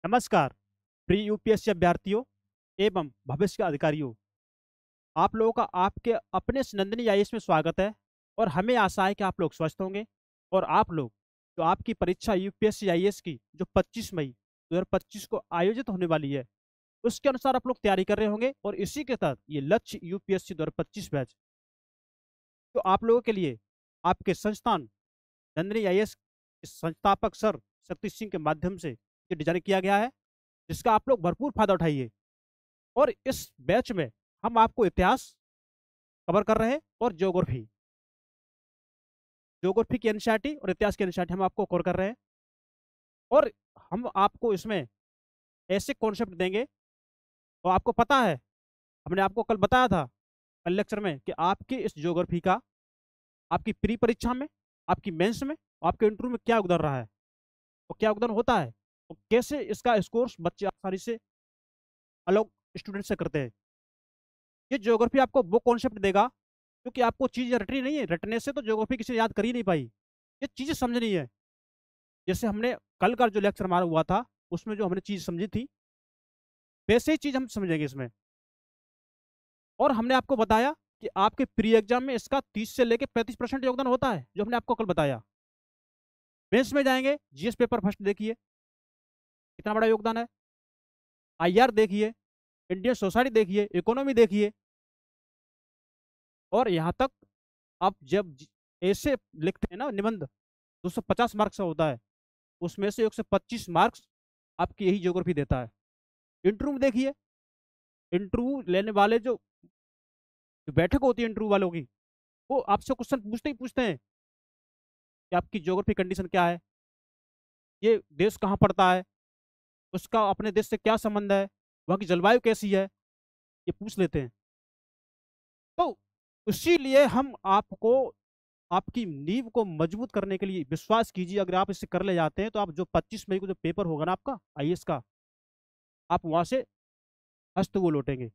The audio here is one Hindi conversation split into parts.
नमस्कार प्रिय यूपीएससी अभ्यर्थियों एवं भविष्य के अधिकारियों। आप लोगों का आपके अपने इस नंदिनी आईएएस में स्वागत है। और हमें आशा है कि आप लोग स्वस्थ होंगे और आप लोग जो आपकी परीक्षा यूपीएससी आईएएस की जो 25 मई 2025 को आयोजित होने वाली है उसके अनुसार आप लोग तैयारी कर रहे होंगे। और इसी के तहत ये लक्ष्य यूपीएससी 2025 बैच तो आप लोगों के लिए आपके संस्थान नंदिनी आईएएस के संस्थापक सर शक्ति सिंह के माध्यम से ये डिजाइन किया गया है, जिसका आप लोग भरपूर फायदा उठाइए। और इस बैच में हम आपको इतिहास कवर कर रहे हैं और ज्योग्राफी ज्योग्राफी की एनसीईआरटी और इतिहास की एनसीईआरटी हम आपको कवर कर रहे हैं। और हम आपको इसमें ऐसे कॉन्सेप्ट देंगे। और आपको पता है, हमने आपको कल बताया था कल लेक्चर में कि आपकी इस ज्योग्राफी का आपकी प्री परीक्षा में, आपकी मेंस में, आपके इंटरव्यू में क्या योगदान रहा है और क्या योगदान होता है और कैसे इसका स्कोर्स बच्चे आसानी से अलग स्टूडेंट से करते हैं। ये ज्योग्राफी आपको वो कॉन्सेप्ट देगा क्योंकि आपको चीजें रटनी नहीं है। रटने से तो ज्योग्राफी किसी ने याद कर ही नहीं पाई। ये चीजें समझनी है। जैसे हमने कल का जो लेक्चर हमारा हुआ था उसमें जो हमने चीज समझी थी वैसे ही चीज हम समझेंगे इसमें। और हमने आपको बताया कि आपके प्री एग्जाम में इसका 30 से लेकर 35% योगदान होता है, जो हमने आपको कल बताया। मेंस में जाएंगे, जीएस पेपर फर्स्ट देखिए कितना बड़ा योगदान है, आईआर देखिए, इंडियन सोसाइटी देखिए, इकोनॉमी देखिए। और यहाँ तक आप जब ऐसे लिखते हैं ना निबंध 250 मार्क्स का होता है, उसमें से 125 मार्क्स आपकी यही ज्योग्राफी देता है। इंटरव्यू में देखिए, इंटरव्यू लेने वाले जो बैठक होती है इंटरव्यू वालों की, वो आपसे क्वेश्चन पूछते ही पूछते हैं कि आपकी ज्योग्राफी कंडीशन क्या है, ये देश कहाँ पड़ता है, उसका अपने देश से क्या संबंध है, वहाँ की जलवायु कैसी है, ये पूछ लेते हैं। तो इसीलिए हम आपको आपकी नींव को मजबूत करने के लिए, विश्वास कीजिए अगर आप इसे कर ले जाते हैं तो आप जो 25 मई को जो पेपर होगा ना आपका आईएएस का, आप वहां से हस्त वो लौटेंगे।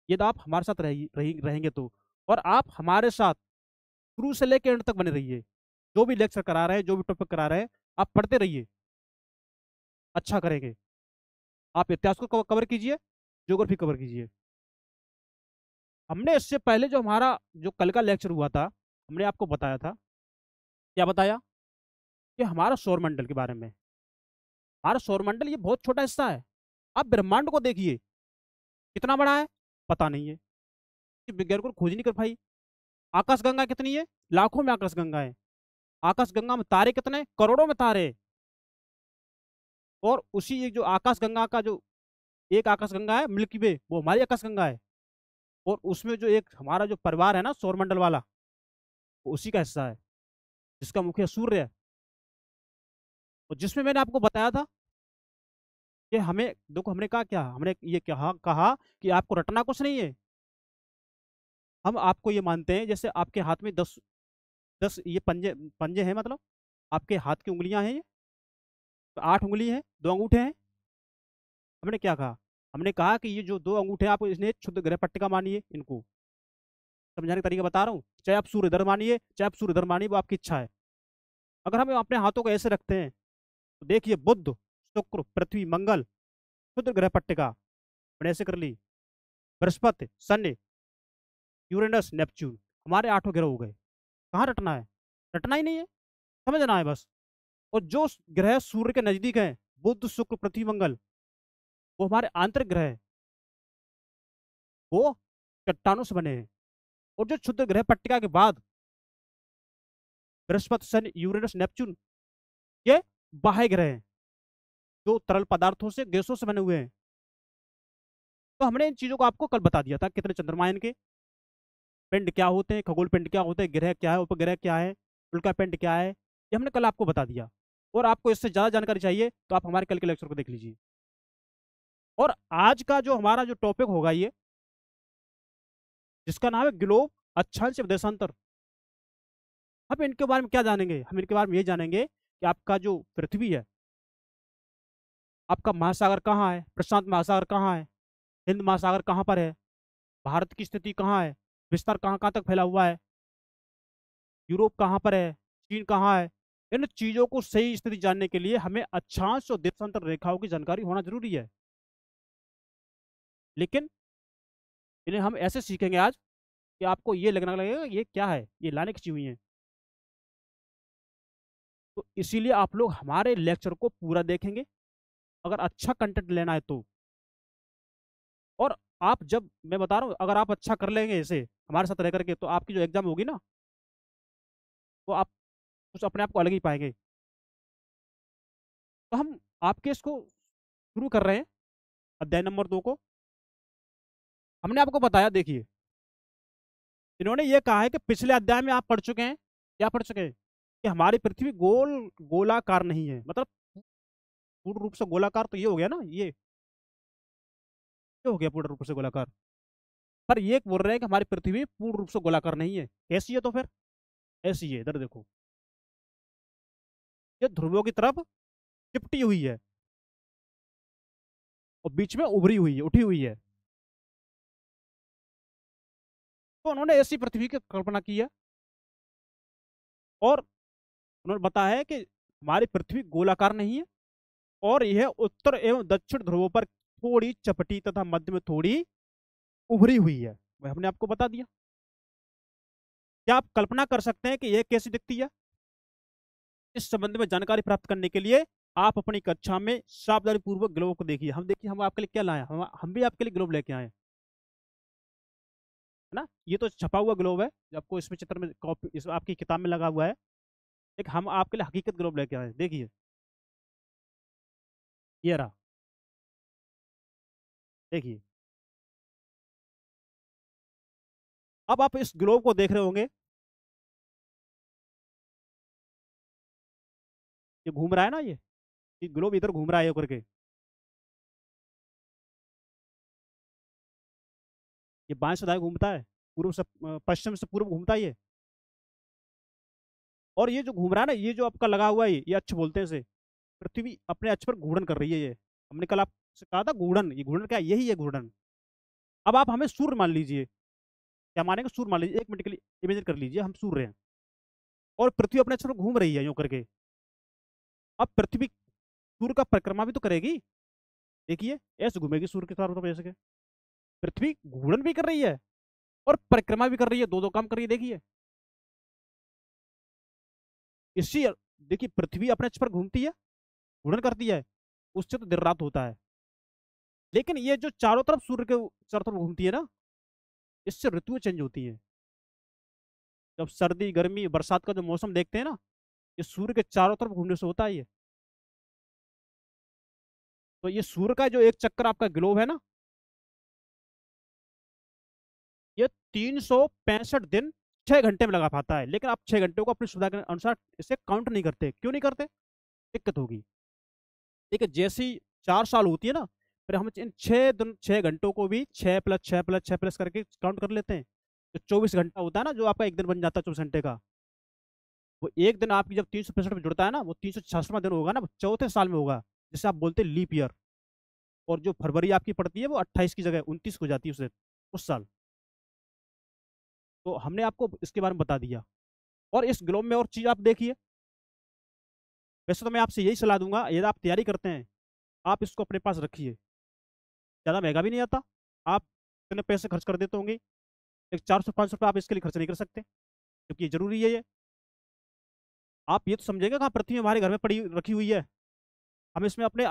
ये तो आप हमारे साथ रहेंगे तो। और आप हमारे साथ शुरू से लेकर एंड तक बने रहिए। जो भी लेक्चर करा रहे हैं, जो भी टॉपिक करा रहे हैं, आप पढ़ते रहिए, अच्छा करेंगे। आप इतिहास को कवर कीजिए, ज्योग्राफी कवर कीजिए। हमने इससे पहले जो हमारा जो कल का लेक्चर हुआ था, हमने आपको बताया था, क्या बताया कि हमारा सौरमंडल के बारे में। हमारा सौरमंडल ये बहुत छोटा हिस्सा है। आप ब्रह्मांड को देखिए कितना बड़ा है, पता नहीं है, वैज्ञानिकों ने खोज नहीं कर पाई। आकाशगंगा कितनी है, लाखों में आकाशगंगा है। आकाशगंगा में तारे कितने, करोड़ों में तारे। और उसी एक जो आकाशगंगा का जो एक आकाशगंगा है मिल्की वे, वो हमारी आकाशगंगा है। और उसमें जो एक हमारा जो परिवार है ना सौरमंडल वाला, वो उसी का हिस्सा है, जिसका मुखिया सूर्य है। और जिसमें मैंने आपको बताया था कि हमें देखो, हमने कहा क्या, हमने ये कहा कि आपको रटना कुछ नहीं है। हम आपको ये मानते हैं जैसे आपके हाथ में 10 ये पंजे पंजे हैं, मतलब आपके हाथ की उंगलियां हैं, ये 8 उंगली है, 2 अंगूठे हैं। हमने क्या कहा, हमने कहा कि ये जो 2 अंगूठे आप इन्हें क्षुद्र ग्रह पट्टिका मानिए। इनको समझाने का तरीका बता रहा हूँ। चाहे आप सूर्य इधर मानिए, चाहे आप सूर्य इधर मानिए, वो आपकी इच्छा है। अगर हम अपने हाथों को ऐसे रखते हैं तो देखिए, बुध, शुक्र, पृथ्वी, मंगल, क्षुद्र ग्रह पट्टिका मैंने ऐसे कर ली। बृहस्पति, शनि, यूरेनस, नेपच्यून, हमारे 8 ग्रह हो गए। कहाँ रटना है, रटना ही नहीं है, समझना है बस। और जो ग्रह सूर्य के नजदीक हैं, बुध, शुक्र, पृथ्वी, मंगल, वो हमारे आंतरिक ग्रह हैं, वो चट्टानों से बने हैं। और जो क्षुद्र ग्रह पट्टिका के बाद बृहस्पति, शनि, यूरेनस, नेपच्यून, ये बाह्य ग्रह हैं, जो तरल पदार्थों से, गैसों से बने हुए हैं। तो हमने इन चीजों को आपको कल बता दिया था, कितने चंद्रमा इनके, पिंड क्या होते हैं, खगोल पिंड क्या होते हैं, ग्रह क्या है, उपग्रह क्या है, उल्का पिंड क्या है, ये हमने कल आपको बता दिया। और आपको इससे ज्यादा जानकारी चाहिए तो आप हमारे कल के लेक्चर को देख लीजिए। और आज का जो हमारा जो टॉपिक होगा ये, जिसका नाम है ग्लोब, अक्षांश या देशांतर। हम इनके बारे में क्या जानेंगे, हम इनके बारे में ये जानेंगे कि आपका जो पृथ्वी है, आपका महासागर कहाँ है, प्रशांत महासागर कहाँ है, हिंद महासागर कहाँ पर है, भारत की स्थिति कहाँ है, विस्तार कहाँ कहाँ तक फैला हुआ है, यूरोप कहाँ पर है, चीन कहाँ है, इन चीजों को सही स्थिति जानने के लिए हमें अक्षांश और देशांतर रेखाओं की जानकारी होना जरूरी है। लेकिन इन्हें हम ऐसे सीखेंगे आज कि आपको ये लगना लगेगा ये क्या है, ये लाने खींची हुई है। तो इसीलिए आप लोग हमारे लेक्चर को पूरा देखेंगे अगर अच्छा कंटेंट लेना है तो। और आप, जब मैं बता रहा हूँ, अगर आप अच्छा कर लेंगे इसे हमारे साथ रह करके, तो आपकी जो एग्जाम होगी ना, तो आप कुछ अपने आप को अलग ही पाएंगे। तो हम आपके इसको शुरू कर रहे हैं, अध्याय नंबर 2 को। हमने आपको बताया, देखिए इन्होंने ये कहा है कि पिछले अध्याय में आप पढ़ चुके हैं, क्या पढ़ चुके हैं, कि हमारी पृथ्वी गोलाकार नहीं है, मतलब पूर्ण रूप से गोलाकार तो ये हो गया ना, ये हो गया पूर्ण रूप से गोलाकार। पर ये बोल रहे हैं कि हमारी पृथ्वी पूर्ण रूप से गोलाकार नहीं है। कैसी है तो फिर? ऐसी है, इधर देखो, ये ध्रुवों की तरफ चिपटी हुई है और बीच में उभरी हुई है, उठी हुई है। तो उन्होंने ऐसी पृथ्वी की कल्पना की है और उन्होंने बताया है कि हमारी पृथ्वी गोलाकार नहीं है और यह उत्तर एवं दक्षिण ध्रुवों पर थोड़ी चपटी तथा मध्य में थोड़ी उभरी हुई है। वह हमने आपको बता दिया। क्या आप कल्पना कर सकते हैं कि यह कैसी दिखती है? इस संबंध में जानकारी प्राप्त करने के लिए आप अपनी कक्षा में सावधानी पूर्वक ग्लोब को देखिए। हम आपके लिए क्या लाए, हम भी आपके लिए ग्लोब लेके आए, है ना। ये तो छपा हुआ ग्लोब है जो आपको इसमें चित्र में कॉपी इस आपकी किताब में लगा हुआ है। एक हम आपके लिए हकीकत ग्लोब लेके आए, देखिए ये रहा, देखिए। अब आप इस ग्लोब को देख रहे होंगे, ये घूम रहा है ना, ये ग्लोब इधर घूम रहा है करके। ये बाएं से दाएं घूमता है, पूर्व से पश्चिम से पूर्व घूमता है ये। और ये जो घूम रहा है ना, ये जो आपका लगा हुआ है, ये अक्ष बोलते हैं इसे। पृथ्वी अपने अक्ष पर घूर्णन कर रही है ये। हमने कल आपसे कहा था घूर्णन, ये घूर्णन क्या है? यही है घूर्णन। अब आप हमें सूर्य मान लीजिए, क्या मानेंगे? सूर्य मान लीजिए, 1 मिनट के लिए इमेजिन कर लीजिए हम सूर्य हैं और पृथ्वी अपने अक्ष पर घूम रही है यूं करके। अब पृथ्वी सूर्य का परिक्रमा भी तो करेगी, देखिए ऐसे घूमेगी सूर्य के चारों तरफ ऐसे के। पृथ्वी घूर्णन भी कर रही है और परिक्रमा भी कर रही है, दो दो काम कर रही है, देखिए। इसी देखिए, पृथ्वी अपने अक्ष पर घूमती है, घूर्णन करती है, उससे तो दिन रात होता है। लेकिन ये जो चारों तरफ सूर्य के चारों तरफ घूमती है ना, इससे ऋतुएं चेंज होती है। जब सर्दी गर्मी बरसात का जो मौसम देखते हैं ना, ये सूर्य के चारों तरफ घूमने से होता है ये। तो ये सूर्य का जो एक चक्कर आपका ग्लोब है ना, ये 365 दिन 6 घंटे में लगा पाता है। लेकिन आप 6 घंटे को अपनी सुविधा के अनुसार इसे काउंट नहीं करते। क्यों नहीं करते? दिक्कत होगी। ठीक है, जैसी 4 साल होती है ना, फिर हम इन 6 दिन 6 घंटों को भी 6+6+6+ करके काउंट कर लेते हैं। तो 24 घंटा होता है ना, जो आपका एक दिन बन जाता है 24 घंटे का, वो एक दिन आपकी जब 365 में जुड़ता है ना, वो 366वां दिन होगा ना, वो चौथे साल में होगा, जिसे आप बोलते हैं लीप ईयर। और जो फरवरी आपकी पड़ती है वो 28 की जगह 29 हो जाती है उस साल। तो हमने आपको इसके बारे में बता दिया। और इस ग्लोब में और चीज आप देखिए, वैसे तो मैं आपसे यही सलाह दूंगा, यदि आप तैयारी करते हैं, आप इसको अपने पास रखिए। ज़्यादा महंगा भी नहीं आता। आप इतने पैसे खर्च कर देते होंगे, एक 400-500 रुपये आप इसके लिए खर्च नहीं कर सकते, क्योंकि ये जरूरी है ये। आप ये तो समझेंगे कहाँ पृथ्वी हमारे घर में पड़ी रखी हुई है। हम इसमें अपने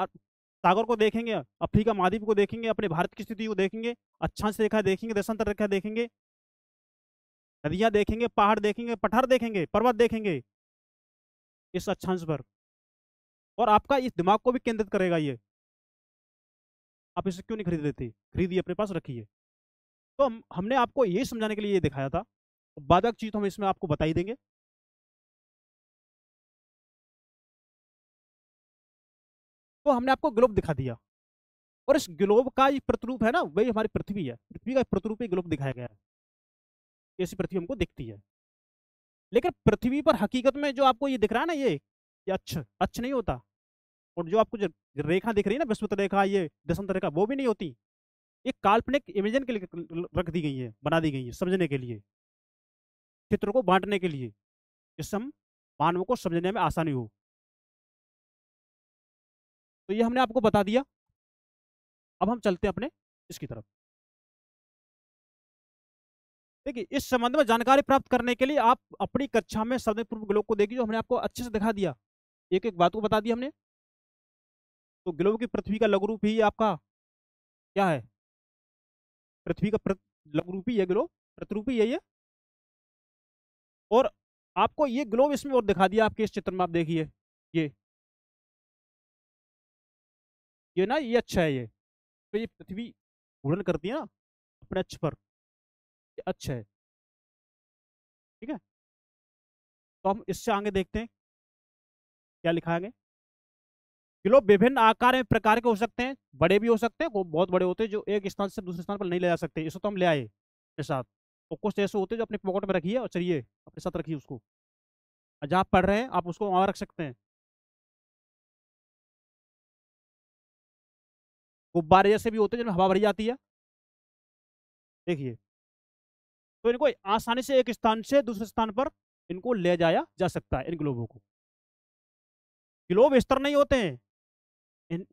सागर को देखेंगे, अफ्रीका महाद्वीप को देखेंगे, अपने भारत की स्थिति को देखेंगे, अक्षांश रेखा देखेंगे, देशांतर रेखा देखेंगे, नदियां देखेंगे, पहाड़ देखेंगे, पठार देखेंगे, पर्वत देखेंगे इस अक्षांश पर। और आपका इस दिमाग को भी केंद्रित करेगा ये। आप इसे क्यों नहीं खरीद लेते? खरीदिए, अपने पास रखिए। तो हमने आपको यही समझाने के लिए ये दिखाया था। बाद बाकी चीज तो हम इसमें आपको बता ही देंगे। तो हमने आपको ग्लोब दिखा दिया, और इस ग्लोब का ये प्रतिरूप है ना, वही हमारी पृथ्वी है। पृथ्वी का प्रतिरूप ही ग्लोब दिखाया गया है। ऐसी पृथ्वी हमको दिखती है। लेकिन पृथ्वी पर हकीकत में जो आपको ये दिख रहा है ना, ये अक्ष अक्ष नहीं होता। और जो आपको जो रेखा दिख रही है ना, विषुवत रेखा, ये दशांतर रेखा, वो भी नहीं होती। ये काल्पनिक इमेजन के लिए रख दी गई है, बना दी गई है, समझने के लिए, चित्र को बांटने के लिए। जिससे हम मानवों को समझने में आसानी हो। तो ये हमने आपको बता दिया। अब हम चलते हैं अपने इसकी तरफ। देखिए, इस संबंध में जानकारी प्राप्त करने के लिए आप अपनी कक्षा में संवेद पूर्व ग्लोब को देखिए, जो हमने आपको अच्छे से दिखा दिया, एक एक बात को बता दिया हमने। तो ग्लोब की पृथ्वी का लघु रूप ही आपका क्या है? पृथ्वी का लघु रूप ही है ग्लोब, प्रतिरूप ही है ये। और आपको ये ग्लोब इसमें और दिखा दिया आपके इस चित्र में, आप देखिए ये ये ना, ये अच्छा है ये। तो ये पृथ्वी घूर्णन करती है ना अपने अक्ष पर, ये अच्छा है। ठीक है, तो हम इससे आगे देखते हैं क्या लिखा है आगे। ग्लोब विभिन्न आकार में प्रकार के हो सकते हैं, बड़े भी हो सकते हैं, वो बहुत बड़े होते हैं जो एक स्थान से दूसरे स्थान पर नहीं ले जा सकते, इसको तो हम ले आए अपने साथ। और कुछ ऐसे होते हैं जो अपने पॉकेट में रखिए और चलिए अपने साथ रखिए उसको, और जहाँ आप पढ़ रहे हैं आप उसको वहां रख सकते हैं। गुब्बारे जैसे भी होते हैं जिनमें हवा भरी जाती है, देखिए। तो इनको आसानी से एक स्थान से दूसरे स्थान पर इनको ले जाया जा सकता है, इन ग्लोबों को। ग्लोब इस तरह नहीं होते हैं,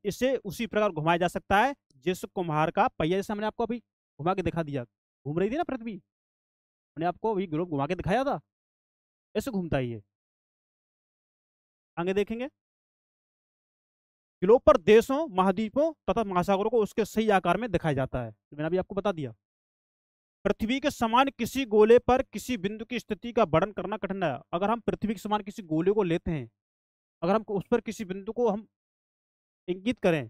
इसे उसी प्रकार घुमाया जा सकता है जिस कुम्हार का पहिया, जैसे हमने आपको अभी घुमा के दिखा दिया, घूम रही थी ना पृथ्वी, मैंने आपको अभी ग्लोब घुमा के दिखाया था, ऐसे घूमता है ये। आगे देखेंगे, ग्लोब पर देशों, महाद्वीपों तथा महासागरों को उसके सही आकार में दिखाया जाता है, तो मैंने अभी आपको बता दिया। पृथ्वी के समान किसी गोले पर किसी बिंदु की स्थिति का वर्णन करना कठिन है। अगर हम पृथ्वी के समान किसी गोले को लेते हैं, अगर हम उस पर किसी बिंदु को हम इंगित करें,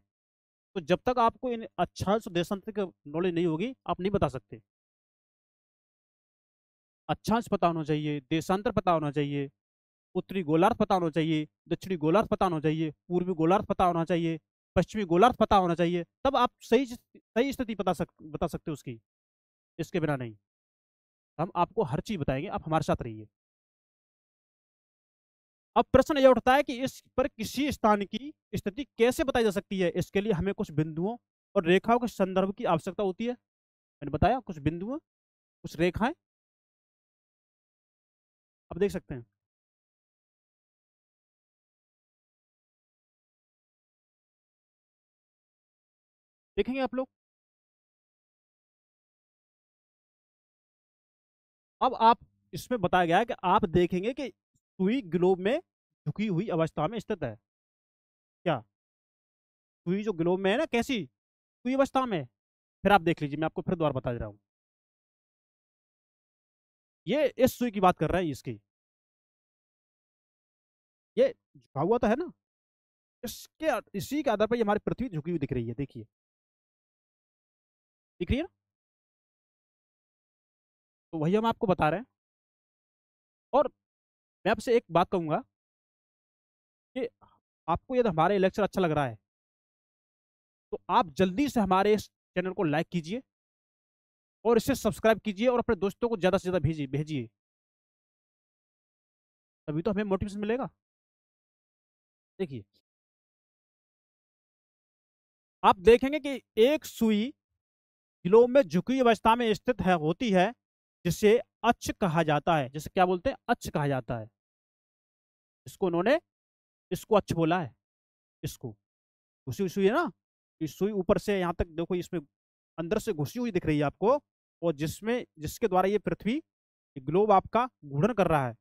तो जब तक आपको इन अक्षांश देशांतर की नॉलेज नहीं होगी, आप नहीं बता सकते। अक्षांश पता होना चाहिए, देशांतर पता होना चाहिए, उत्तरी गोलार्ध पता होना चाहिए, दक्षिणी गोलार्ध पता होना चाहिए, पूर्वी गोलार्ध पता होना चाहिए, पश्चिमी गोलार्ध पता होना चाहिए, तब आप सही सही स्थिति बता सकते हो उसकी। इसके बिना नहीं। हम आपको हर चीज बताएंगे, आप हमारे साथ रहिए। अब प्रश्न यह उठता है कि इस पर किसी स्थान की स्थिति कैसे बताई जा सकती है। इसके लिए हमें कुछ बिंदुओं और रेखाओं के संदर्भ की आवश्यकता होती है। मैंने बताया कुछ बिंदुओं, कुछ रेखाएं, आप देख सकते हैं। देखेंगे आप लोग। अब आप, इसमें बताया गया है कि आप देखेंगे कि सुई ग्लोब में झुकी हुई अवस्था में स्थित है। क्या सुई जो ग्लोब में है ना, कैसी सुई अवस्था में? फिर आप देख लीजिए, मैं आपको फिर दोबारा बता दे रहा हूँ। ये इस सुई की बात कर रहे हैं, इसकी, ये झुका हुआ तो है ना, इसके इसी के आधार पर ये हमारी पृथ्वी झुकी हुई दिख रही है, देखिए दिख रही है ना। तो वही हम आपको बता रहे हैं। और मैं आपसे एक बात कहूंगा कि आपको यदि हमारे लेक्चर अच्छा लग रहा है, तो आप जल्दी से हमारे इस चैनल को लाइक कीजिए और इसे सब्सक्राइब कीजिए और अपने दोस्तों को ज्यादा से ज्यादा भेजिए भेजिए, तभी तो हमें मोटिवेशन मिलेगा। देखिए, आप देखेंगे कि एक सुई ग्लोब में झुकी अवस्था में स्थित है, होती है, जिसे अक्ष कहा जाता है। जैसे क्या बोलते हैं? अक्ष कहा जाता है। इसको उन्होंने, इसको अक्ष बोला है। इसको घुसी हुई सुई है ना, इस सुई ऊपर से यहाँ तक देखो, इसमें अंदर से घुसी हुई दिख रही है आपको, और जिसमें, जिसके द्वारा ये पृथ्वी, ग्लोब आपका घूर्णन कर रहा है,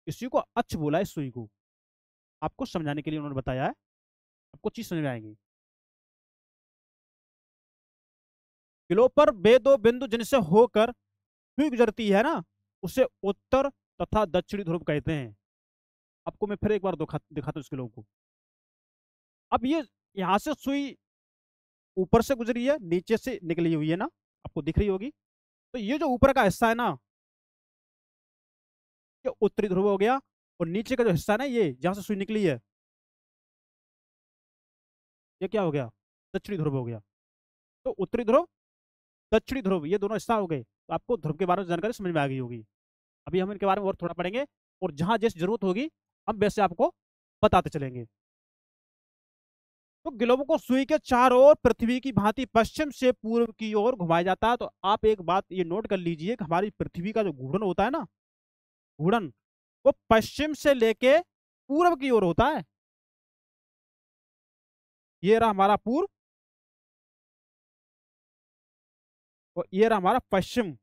इसी को अक्ष बोला है। इस सुई को आपको समझाने के लिए उन्होंने बताया है, आपको चीज समझ में आएंगी। ग्लोब पर वे दो बिंदु जिनसे होकर सुई गुजरती है ना, उसे उत्तर तथा दक्षिणी ध्रुव कहते हैं। आपको मैं फिर एक बार दिखाता हूँ इसके लोगों को। अब ये यहां से सुई ऊपर से गुजरी है, नीचे से निकली हुई है ना, आपको दिख रही होगी। तो ये जो ऊपर का हिस्सा है ना, ये उत्तरी ध्रुव हो गया, और नीचे का जो हिस्सा है ना, ये जहां से सुई निकली है, ये क्या हो गया? दक्षिणी ध्रुव हो गया। तो उत्तरी ध्रुव, दक्षिणी ध्रुव, ये दोनों हिस्सा हो गए। तो आपको ध्रुव के बारे में जानकारी समझ में आ गई होगी। अभी हम इनके बारे में और थोड़ा पढ़ेंगे, और जहां जैसी जरूरत होगी हम वैसे आपको बताते चलेंगे। तो ग्लोब को सुई के चारों ओर पृथ्वी की भांति पश्चिम से पूर्व की ओर घुमाया जाता है। तो आप एक बात ये नोट कर लीजिए कि हमारी पृथ्वी का जो घूर्णन होता है ना, घूर्णन, वो पश्चिम से लेके पूर्व की ओर होता है। ये रहा हमारा पूर्व और ये रहा हमारा पश्चिम।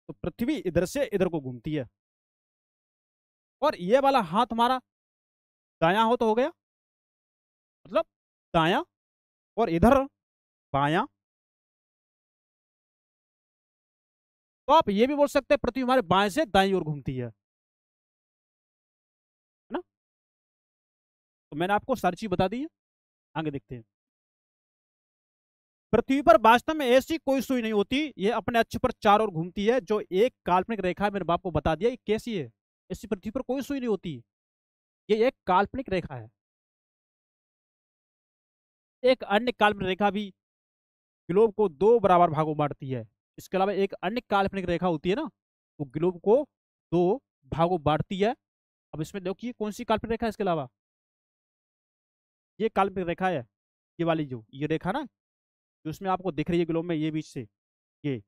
तो पृथ्वी इधर से इधर को घूमती है। और ये वाला हाथ हमारा दायां हो तो हो गया, मतलब दायां, और इधर बायां। तो आप ये भी बोल सकते हैं पृथ्वी हमारे बाएं से दाईं ओर घूमती है ना। तो मैंने आपको सारी चीज बता दी है। आगे देखते हैं। पृथ्वी पर वास्तव में ऐसी कोई सुई नहीं होती, ये अपने अक्ष पर चार ओर घूमती है, जो एक काल्पनिक रेखा है। मेरे बाप को बता दिया ये कैसी है। ऐसी पृथ्वी पर कोई सुई नहीं होती, ये एक काल्पनिक रेखा है। एक अन्य काल्पनिक रेखा भी ग्लोब को दो बराबर भागों में बांटती है। इसके अलावा एक अन्य काल्पनिक रेखा होती है ना, वो ग्लोब को दो भागों में बांटती है। अब इसमें देखिए कौन सी काल्पनिक रेखा है इसके अलावा। ये काल्पनिक रेखा है, ये वाली जो ये रेखा ना, जो इसमें आपको दिख रही है ग्लोब में, ये बीच से ये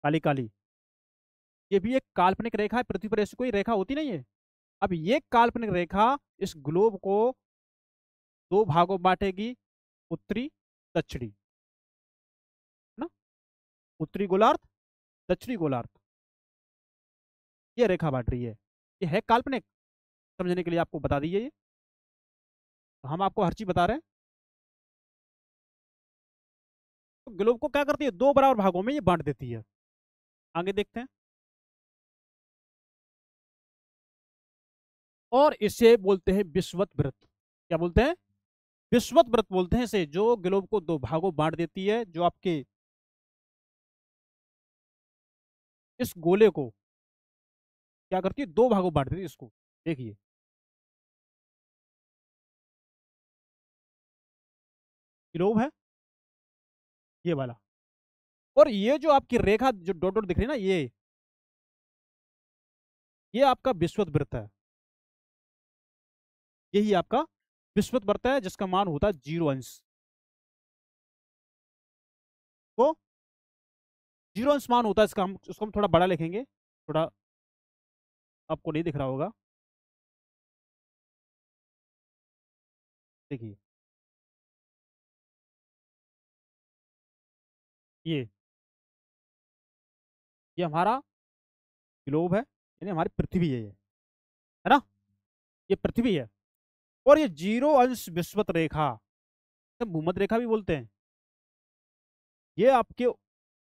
काली काली, ये भी एक काल्पनिक रेखा है। पृथ्वी पर ऐसी कोई रेखा होती नहीं है। अब ये काल्पनिक रेखा इस ग्लोब को दो भागों में बांटेगी, उत्तरी दक्षिणी, है ना। उत्तरी गोलार्ध, दक्षिणी गोलार्ध, ये रेखा बांट रही है। ये है काल्पनिक, समझने के लिए आपको बता दीजिए ये। तो हम आपको हर चीज बता रहे हैं। तो ग्लोब को क्या करती है, दो बराबर भागों में ये बांट देती है। आगे देखते हैं। और इसे बोलते हैं विषुवत वृत्त। क्या बोलते हैं, विषुवत वृत्त बोलते हैं इसे, जो ग्लोब को दो भागों बांट देती है, जो आपके इस गोले को क्या करती है, दो भागों बांट देती है इसको। देखिए ग्लोब है ये वाला, और ये जो आपकी रेखा जो डॉट डॉट दिख रही है ना, ये आपका विषुवत वृत्त है। यही आपका विषुवत वृत्त है, जिसका मान होता है 0 अंश। तो 0 अंश मान होता है इसका। हम उसको हम थोड़ा बड़ा लिखेंगे, थोड़ा आपको नहीं दिख रहा होगा। देखिए ये हमारा ग्लोब है, यानी हमारी पृथ्वी है ये, है ना। ये पृथ्वी है। और ये 0 अंश विषुवत रेखा, भूमध्य रेखा भी बोलते हैं, ये आपके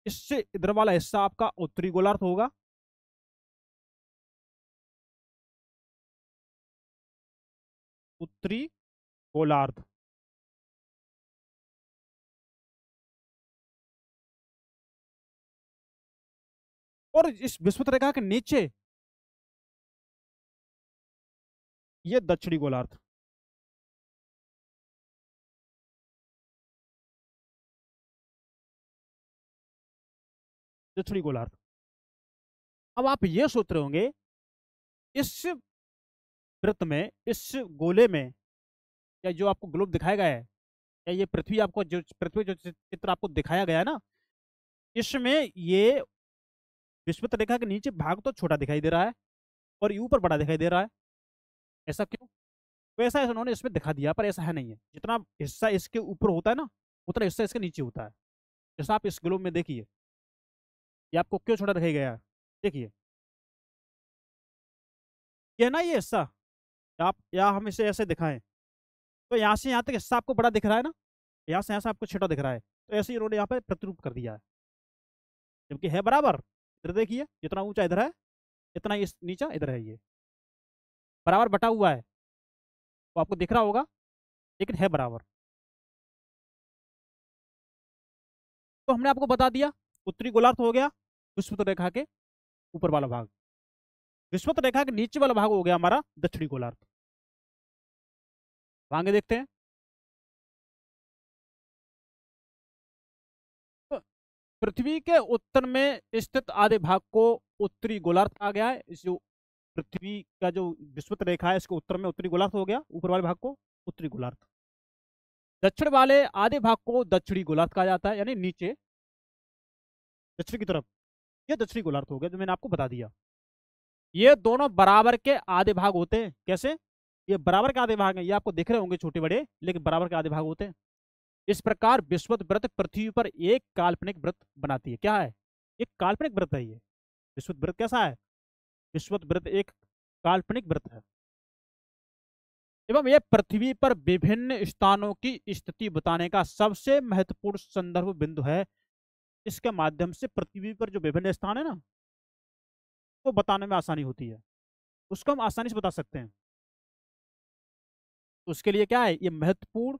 इससे इधर वाला हिस्सा आपका उत्तरी गोलार्ध होगा। उत्तरी गोलार्ध। और इस विषुवत रेखा के नीचे ये दक्षिणी गोलार्ध। दक्षिणी गोलार्ध। अब आप ये सोच रहे होंगे, इस वृत्त में, इस गोले में, या जो आपको ग्लोब दिखाया गया है, या ये पृथ्वी, आपको जो पृथ्वी जो चित्र आपको दिखाया गया है ना, इसमें ये विषुवत रेखा के नीचे भाग तो छोटा दिखाई दे रहा है और ये ऊपर बड़ा दिखाई दे रहा है। ऐसा क्यों? तो ऐसा उन्होंने इसमें दिखा दिया, पर ऐसा है नहीं है। जितना हिस्सा इसके ऊपर होता है ना, उतना हिस्सा इसके नीचे होता है। जैसा आप इस ग्लोब में देखिए, ये आपको क्यों छोटा दिखाई गया है। देखिए ये ना, ये हिस्सा, आप या हम इसे ऐसे दिखाएं, तो यहाँ से यहाँ तक हिस्सा आपको बड़ा दिख रहा है ना, यहाँ से यहाँ से आपको छोटा दिख रहा है। तो ऐसे ही इन्होंने यहाँ पे प्रतिरूप कर दिया है, जबकि है बराबर। इधर देखिए, जितना ऊंचा इधर है, इतना ही नीचा इधर है। ये बराबर बटा हुआ है, तो आपको दिख रहा होगा, लेकिन है बराबर। तो हमने आपको बता दिया, उत्तरी गोलार्ध हो गया विषुवत रेखा के ऊपर वाला भाग, विषुवत रेखा के नीचे वाला भाग हो गया हमारा दक्षिणी गोलार्ध। आगे देखते हैं। तो पृथ्वी के उत्तर में स्थित आधे भाग को उत्तरी गोलार्ध कहा गया है। इस जो पृथ्वी का जो विषुवत रेखा है, इसके उत्तर में उत्तरी गोलार्ध हो गया, ऊपर वाले भाग को उत्तरी गोलार्ध। दक्षिण वाले आधे भाग को दक्षिणी गोलार्ध कहा जाता है, यानी नीचे दक्षिण की तरफ। ये दक्षिणी गोलार्ध हो गया जो मैंने आपको बता दिया। ये दोनों बराबर के आधे भाग होते हैं। कैसे? ये बराबर के आधे भाग हैं, ये आपको दिख रहे होंगे छोटे बड़े, लेकिन बराबर के आधे भाग होते हैं। इस प्रकार विषुवत व्रत पृथ्वी पर एक काल्पनिक व्रत बनाती है। क्या है? एक काल्पनिक व्रत है ये। विषुवत व्रत कैसा है? विषुवत व्रत एक काल्पनिक व्रत है एवं यह पृथ्वी पर विभिन्न स्थानों की स्थिति बताने का सबसे महत्वपूर्ण संदर्भ बिंदु है। इसके माध्यम से पृथ्वी पर जो विभिन्न स्थान है ना, वो बताने में आसानी होती है, उसको हम आसानी से बता सकते हैं। तो उसके लिए क्या है, ये महत्वपूर्ण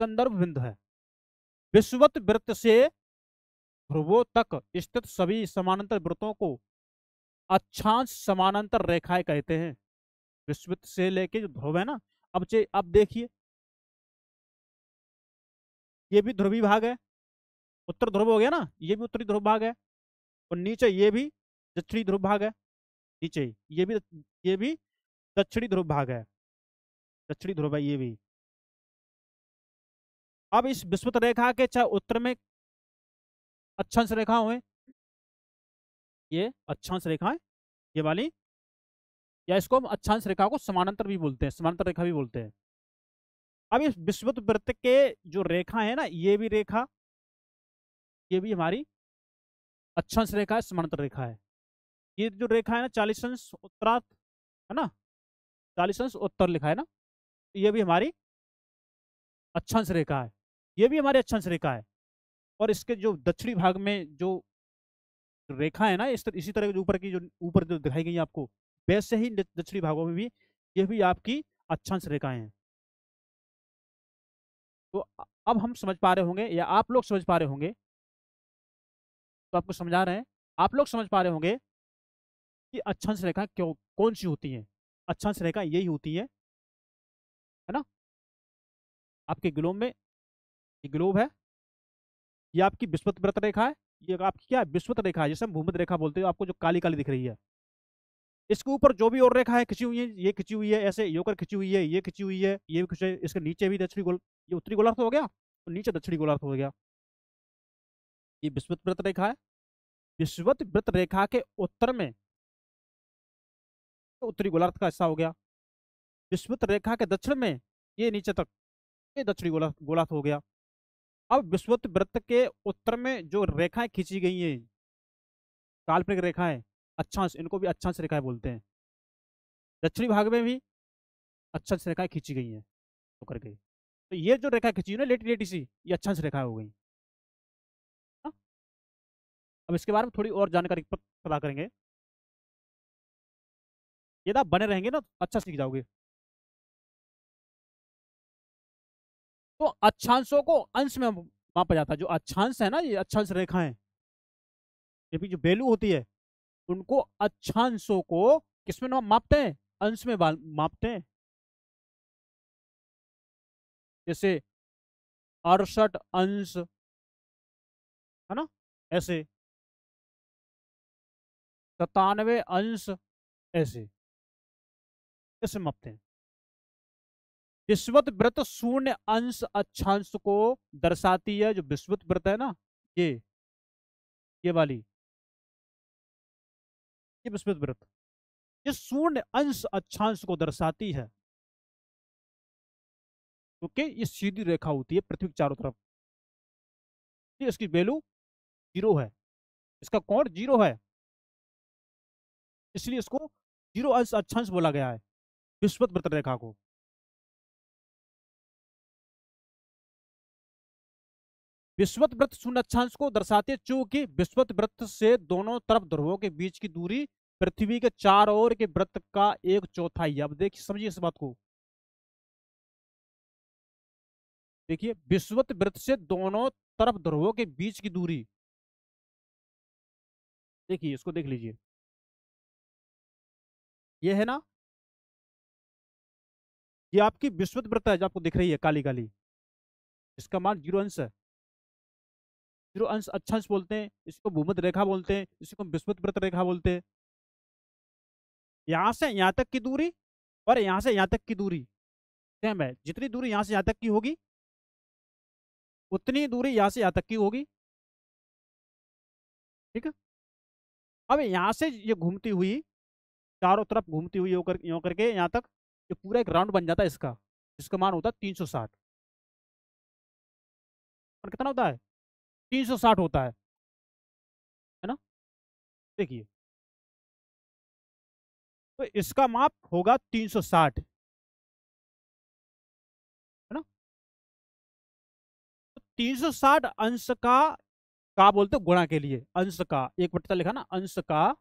संदर्भ बिंदु है। विषुवत वृत्त से ध्रुवों तक स्थित सभी समानांतर वृत्तों को अक्षांश समानांतर रेखाएं कहते हैं। विषुवत से लेके जो ध्रुव है ना, अब देखिए, ये भी ध्रुवी भाग है, उत्तर ध्रुव हो गया ना, ये भी उत्तरी ध्रुव भाग है, और नीचे ये भी दक्षिणी ध्रुव भाग है। नीचे ये भी दक्षिणी ध्रुव भाग है, दक्षिणी ध्रुव है ये भी। अब इस विषुवत रेखा के चाहे उत्तर में अक्षांश रेखा हुए, ये अक्षांश रेखा है ये वाली, या इसको हम अक्षांश रेखा को समानांतर भी बोलते हैं, समानांतर रेखा भी बोलते हैं। अब इस विषुवत वृत्त के जो रेखा है ना, ये भी रेखा, ये भी हमारी अक्षांश रेखा है, समानांतर रेखा है। ये जो रेखा है ना 40 अंश उत्तरार्ध है ना, 40 अंश उत्तर लिखा है ना, तो ये भी हमारी अक्षांश रेखा है, ये भी हमारी अक्षांश रेखा है। और इसके जो दक्षिणी भाग में जो रेखा है ना, इसी तरह जो ऊपर की जो ऊपर जो दिखाई गई है आपको, वैसे ही दक्षिणी भागों में भी ये भी आपकी अक्षांश रेखाएं हैं। तो अब हम समझ पा रहे होंगे, या आप लोग समझ पा रहे होंगे, तो आपको समझा रहे हैं, आप लोग समझ पा रहे होंगे कि अक्षांश रेखा क्यों कौन सी होती है। अक्षांश रेखा यही होती है ना। आपके ग्लोब में, ये ग्लोब है, ये आपकी विषुवत वृत्त रेखा है, ये आपकी क्या है, विषुवत रेखा है, जिसे हम भूमध्य रेखा बोलते हैं, आपको जो काली काली दिख रही है। इसके ऊपर जो भी और रेखा है खिंची हुई है, ये खिंची हुई है, ऐसे ये ऊपर खिंची हुई है, ये खिंची हुई है, ये भी कुछ है, इसके नीचे भी दक्षिणी गोल, ये उत्तरी गोलार्ध हो गया और नीचे दक्षिणी गोलार्ध हो गया। ये विषुवत वृत्त रेखा है। विषुवत वृत्त रेखा के उत्तर में तो उत्तरी गोलार्ध का हिस्सा हो गया। विषुवत रेखा के दक्षिण में ये नीचे तक, ये दक्षिणी गोलार्ध गोलार्ध हो गया। अब विषुवत वृत्त के उत्तर में जो रेखाएं खींची गई हैं, काल्पनिक रेखाएं, अक्षांश, इनको भी अक्षांश रेखाएं बोलते हैं। दक्षिणी भाग में भी अक्षांश रेखाएं खींची गई हैं तो कर गई। तो ये जो रेखा खींची है ना, लेटी लेटी सी, ये अक्षांश रेखा हो गई। हाँ? अब इसके बारे में थोड़ी और जानकारी पता करेंगे। यदि आप बने रहेंगे ना तो अच्छा सीख जाओगे। तो अक्षांशों को अंश में मापा जाता है। जो अक्षांश है ना, ये अक्षांश रेखाएं, ये भी जो वैल्यू होती है, उनको अक्षांशों को किसमें मापते हैं, अंश में मापते हैं। जैसे 68 अंश, है ना, ऐसे 97 अंश, ऐसे ऐसे मापते हैं। विषुवत वृत्त शून्य अंश अक्षांश को दर्शाती है। जो विषुवत वृत्त है ना, ये वाली, ये विषुवत वृत्त, ये शून्य अंश अक्षांश को दर्शाती है, क्योंकि ये सीधी रेखा होती है पृथ्वी के चारों तरफ। इसकी वैल्यू 0 है, इसका कोण 0 है, इसलिए इसको 0 अंश अक्षांश बोला गया है, विषुवत वृत्त रेखा को। विषुवत वृत्त शून्य अक्षांश को दर्शाते हैं, चूंकि विषुवत वृत्त से दोनों तरफ ध्रुवों के बीच की दूरी पृथ्वी के चारों ओर के वृत्त का 1/4 है। अब देखिए, समझिए इस बात को। देखिए, विषुवत वृत्त से दोनों तरफ ध्रुवों के बीच की दूरी, देखिए इसको देख लीजिए, ये है ना, ये आपकी विषुवत वृत्त है जो आपको दिख रही है काली काली, इसका मान 0 अंश है। 0 अंश अक्षांश बोलते हैं, इसको भूमध्य रेखा बोलते हैं, इसको विषुवत वृत्त रेखा बोलते हैं। यहां से यहां तक की दूरी और यहां से यहां तक की दूरी सेम है। जितनी दूरी यहां से यहां तक की होगी, उतनी दूरी यहां से यहां तक की होगी। ठीक है। अब यहाँ से ये घूमती हुई चारों तरफ घूमती हुई होकर यूं करके यहाँ तक ये पूरा एक राउंड बन जाता है इसका, जिसका मान होता है 360। और कितना होता है? 360 होता है ना? देखिए, तो इसका माप होगा 360, है ना? तो 360 अंश का बोलते हैं गुणा के लिए, अंश का एक बट्टा लिखा ना, अंश का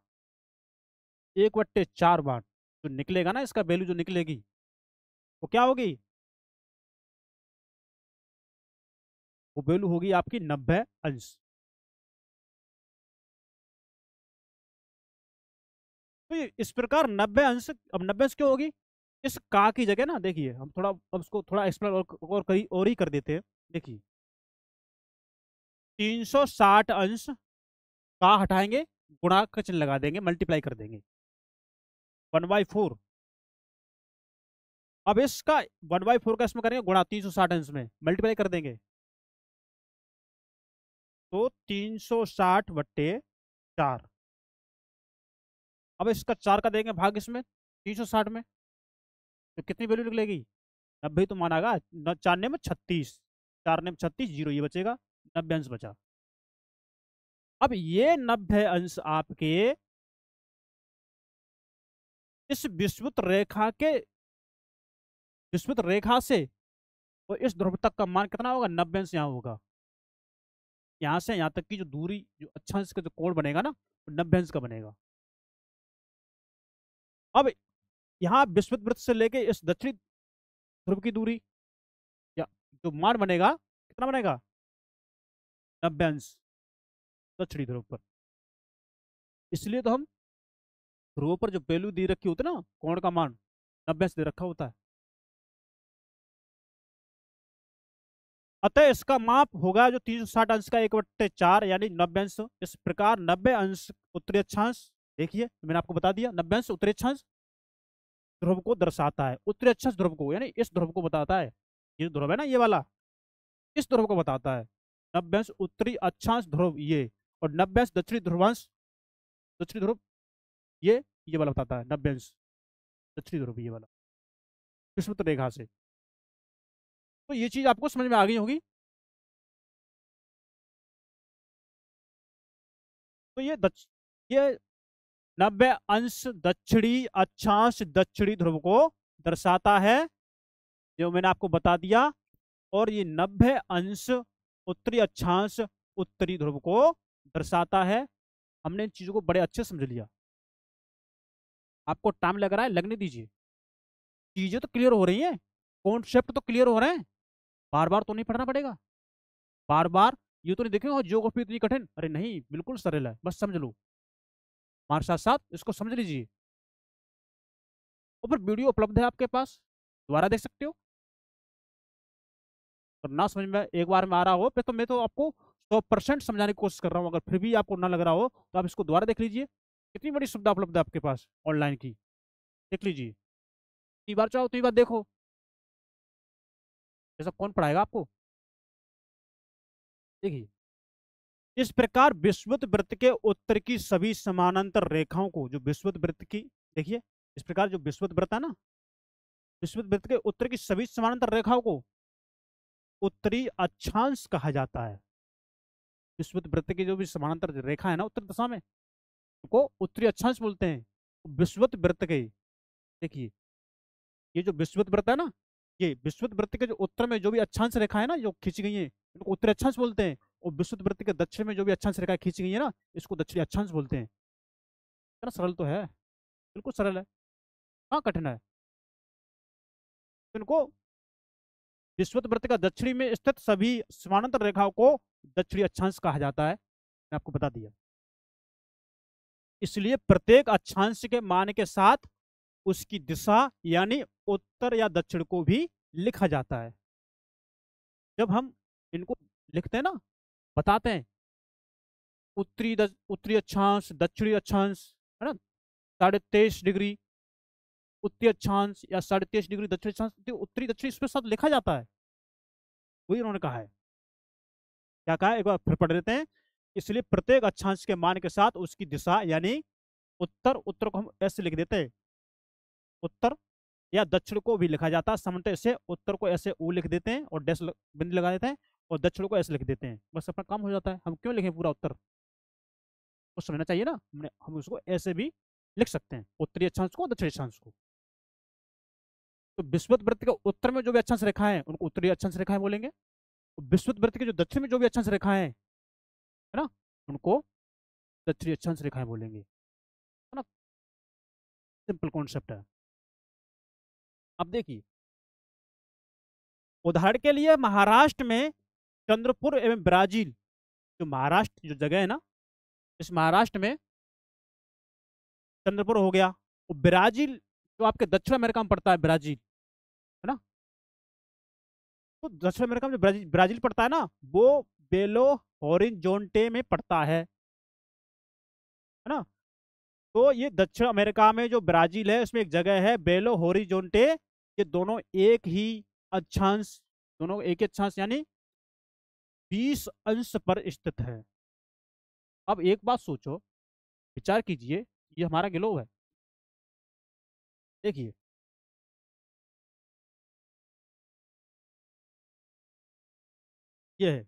1/4 बार जो निकलेगा ना, इसका वैल्यू जो निकलेगी वो क्या होगी? वो वैल्यू होगी आपकी 90 अंश। तो ये इस प्रकार 90 अंश, अब 90 अंश क्यों होगी? इस का की जगह ना, देखिए हम थोड़ा अब इसको थोड़ा एक्सप्लेन और ही कर देते हैं। देखिए, 360 अंश का हटाएंगे, गुणा का चिन्ह लगा देंगे, मल्टीप्लाई कर देंगे 1/4। अब इसका 1/4 का इसमें करेंगे गुणा 360 अंश में मल्टीप्लाई कर देंगे, तो 360/4। अब इसका 4 का देंगे भाग इसमें 360 में, तो कितनी वैल्यू निकलेगी? 90 तो मानागा, 4 ने में 36, 4 ने में 36, जीरो ये बचेगा, 90 अंश बचा। अब ये 90 अंश आपके इस विषुवत रेखा से और इस ध्रुव तक का मान कितना होगा? 90 अंश यहाँ होगा। यहाँ से यहाँ तक की जो दूरी, जो अक्षांश का जो कोण बनेगा ना, 90 अंश का बनेगा। अब यहाँ विषुवत वृत्त से लेके इस दक्षिणी ध्रुव की दूरी या जो मान बनेगा कितना बनेगा? 90 अंश दक्षिणी ध्रुव पर। इसलिए तो हम ध्रुव पर जो वैल्यू दी रखी होती है ना, कोण का मान 90 अंश दे रखा होता है। अतः इसका माप होगा जो 360 अंश का 1/4 यानी 90 अंश। इस प्रकार 90 अंश उत्तरी अक्षांश, देखिए मैंने आपको बता दिया, 90 अंश उत्तरी अक्षांश ध्रुव को दर्शाता है। उत्तरी अक्षांश ध्रुव को यानी इस ध्रुव को बताता है। ये ध्रुव है ना, ये वाला, इस ध्रुव को बताता है। 90 अंश उत्तरी अक्षांश ध्रुव ये, और 90 अंश दक्षिणी ध्रुवांश, दक्षिणी ध्रुव ये वाला बताता है। 90 अंश दक्षिणी ध्रुव ये वाला विषुवत रेखा से। तो ये चीज आपको समझ में आ गई होगी। तो ये 90 अंश दक्षिणी अक्षांश दक्षिणी ध्रुव को दर्शाता है, जो मैंने आपको बता दिया। और ये 90 अंश उत्तरी अक्षांश उत्तरी ध्रुव को दर्शाता है। हमने इन चीजों को बड़े अच्छे समझ लिया। आपको टाइम लग रहा है, लगने दीजिए, चीजें तो क्लियर हो रही हैं, कॉन्सेप्ट तो क्लियर हो रहे हैं। बार बार तो नहीं पढ़ना पड़ेगा, बार बार ये तो नहीं देखेंगे ज्योग्राफी इतनी कठिन, अरे नहीं, बिल्कुल सरल है, बस समझ लो। हमारे साथ साथ इसको समझ लीजिए। और फिर वीडियो उपलब्ध है आपके पास, दोबारा देख सकते हो। अगर ना समझ में एक बार में आ रहा हो, फिर तो मैं तो आपको 100% समझाने की कोशिश कर रहा हूँ। अगर फिर भी आपको ना लग रहा हो तो आप इसको दोबारा देख लीजिए। कितनी बड़ी सुविधा उपलब्ध है आपके पास ऑनलाइन की, देख लीजिए। 3 बार चाहो 3 बार देखो, ऐसा कौन पढ़ाएगा आपको? देखिए, इस प्रकार विषुवत वृत्त के उत्तर की सभी समानांतर रेखाओं को, जो विषुवत वृत्त की, देखिए इस प्रकार जो विषुवत वृत्त है ना, विषुवत वृत्त के उत्तर की सभी समानांतर रेखाओं को उत्तरी अक्षांश कहा जाता है। विषुवत वृत्त की जो भी समानांतर रेखा है ना उत्तर दिशा में, को उत्तरी अक्षांश बोलते हैं। विषुवत वृत्त के, देखिए ये जो विषुवत वृत्त है ना, ये विषुवत वृत्त के जो उत्तर में जो भी अक्षांश रेखा है ना जो खींची गई है, इनको उत्तरी अक्षांश बोलते हैं। और विषुवत वृत्त के दक्षिण में जो भी अक्षांश रेखा खींची गई है ना, इसको दक्षिणी अक्षांश बोलते हैं। इतना सरल तो है, बिल्कुल सरल है, हाँ कठिन है। तो इनको विषुवत वृत्त का दक्षिणी में स्थित सभी समानांतर रेखाओं को दक्षिणी अक्षांश कहा जाता है, मैं आपको बता दिया। इसलिए प्रत्येक अक्षांश के मान के साथ उसकी दिशा यानी उत्तर या दक्षिण को भी लिखा जाता है। जब हम इनको लिखते हैं ना, बताते हैं उत्तरी अक्षांश दक्षिणी अक्षांश, है ना, 23.5 डिग्री उत्तरी अक्षांश या 23.5 डिग्री दक्षिणी अक्षांश, तो उत्तरी दक्षिणी इसके साथ लिखा जाता है। वही उन्होंने कहा है। क्या कहा है, एक बार फिर पढ़ लेते हैं। इसलिए प्रत्येक अक्षांश के मान के साथ उसकी दिशा यानी उत्तर, उत्तर को हम ऐसे लिख देते हैं उत्तर, या दक्षिण को भी लिखा जाता है सामान्यतः ऐसे, उत्तर को ऐसे ऊ लिख देते हैं और डैश बिंदु लगा देते हैं, और दक्षिण को ऐसे लिख देते हैं, बस अपना काम हो जाता है। हम क्यों लिखें पूरा उत्तर, वो समझना चाहिए ना, हम उसको ऐसे भी लिख सकते हैं, उत्तरी अक्षांश को दक्षिणी अक्षांश को। तो विषुवत वृत्त के उत्तर में जो भी अक्षांश रेखा है उनको उत्तरी अक्षांश रेखाएं बोलेंगे, विषुवत वृत्त के जो दक्षिण में जो भी अक्षांश रेखाएं है ना, उनको दक्षिणी अक्षांश रेखाएं बोलेंगे, है ना। सिंपल कॉन्सेप्ट है। अब देखिए, उदाहरण के लिए महाराष्ट्र में चंद्रपुर एवं ब्राजील, जो महाराष्ट्र जो जगह है ना, इस महाराष्ट्र में चंद्रपुर हो गया, और ब्राजील जो आपके दक्षिण अमेरिका में पड़ता है, ब्राजील, है ना। तो दक्षिण अमेरिका में जो ब्राजील ब्राजील पड़ता है ना, वो बेलो हॉरिजॉन्टे में पड़ता है ना। तो ये दक्षिण अमेरिका में जो ब्राजील है उसमें एक जगह है बेलो हॉरिजॉन्टे, ये दोनों एक ही अक्षांश, दोनों एक ही अक्षांश यानी 20 अंश पर स्थित है। अब एक बात सोचो, विचार कीजिए, ये हमारा ग्लोब है, देखिए ये है,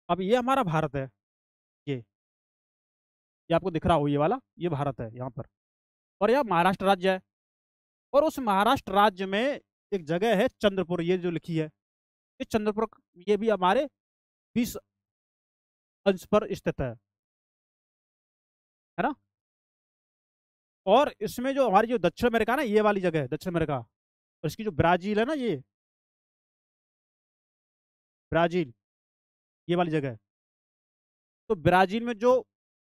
अब ये हमारा भारत है, ये ये आपको दिख रहा हो, ये वाला ये भारत है यहाँ पर, और यह महाराष्ट्र राज्य है, और उस महाराष्ट्र राज्य में एक जगह है चंद्रपुर, ये जो लिखी है, ये चंद्रपुर, ये भी हमारे 20 अंश पर स्थित है ना। और इसमें जो हमारी जो दक्षिण अमेरिका ना, ये वाली जगह है दक्षिण अमेरिका, और इसकी जो ब्राजील है ना, ये ब्राजील, ये वाली जगह है, तो ब्राजील में जो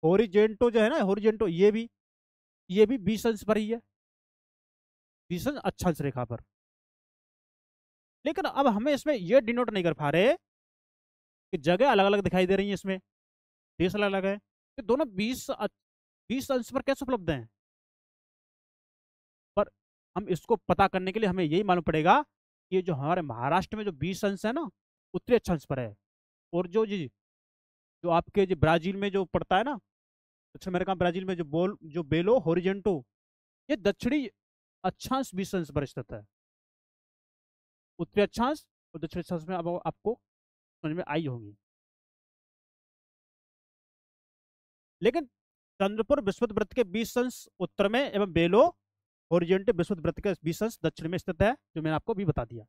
होरिजेंटो जो है ना, होरिजेंटो, ये भी 20 अंश पर ही है, 20 अंश अक्षांश रेखा पर। लेकिन अब हमें इसमें ये डिनोट नहीं कर पा रहे कि जगह अलग अलग दिखाई दे रही है, इसमें देश अलग अलग है, कि दोनों 20 अंश पर कैसे उपलब्ध हैं। पर हम इसको पता करने के लिए हमें यही मालूम पड़ेगा कि ये जो हमारे महाराष्ट्र में जो 20 अंश है ना, उत्तरी अक्षांश पर है, और जो जी जो आपके जो ब्राजील में जो पड़ता है ना, दक्षिण अमेरिका ब्राजील में जो बेलो होरिजेंटो, ये दक्षिणी अक्षांश 20 अंश पर स्थित है। उत्तरी अक्षांश और दक्षिणी अक्षांश में अब आपको समझ में आई होगी। लेकिन चंद्रपुर विषुवत वृत्त के 20 अंश उत्तर में एवं बेलो होरिजेंटल विषुवत वृत्त के 20 अंश दक्षिण में स्थित है, जो मैंने आपको भी बता दिया।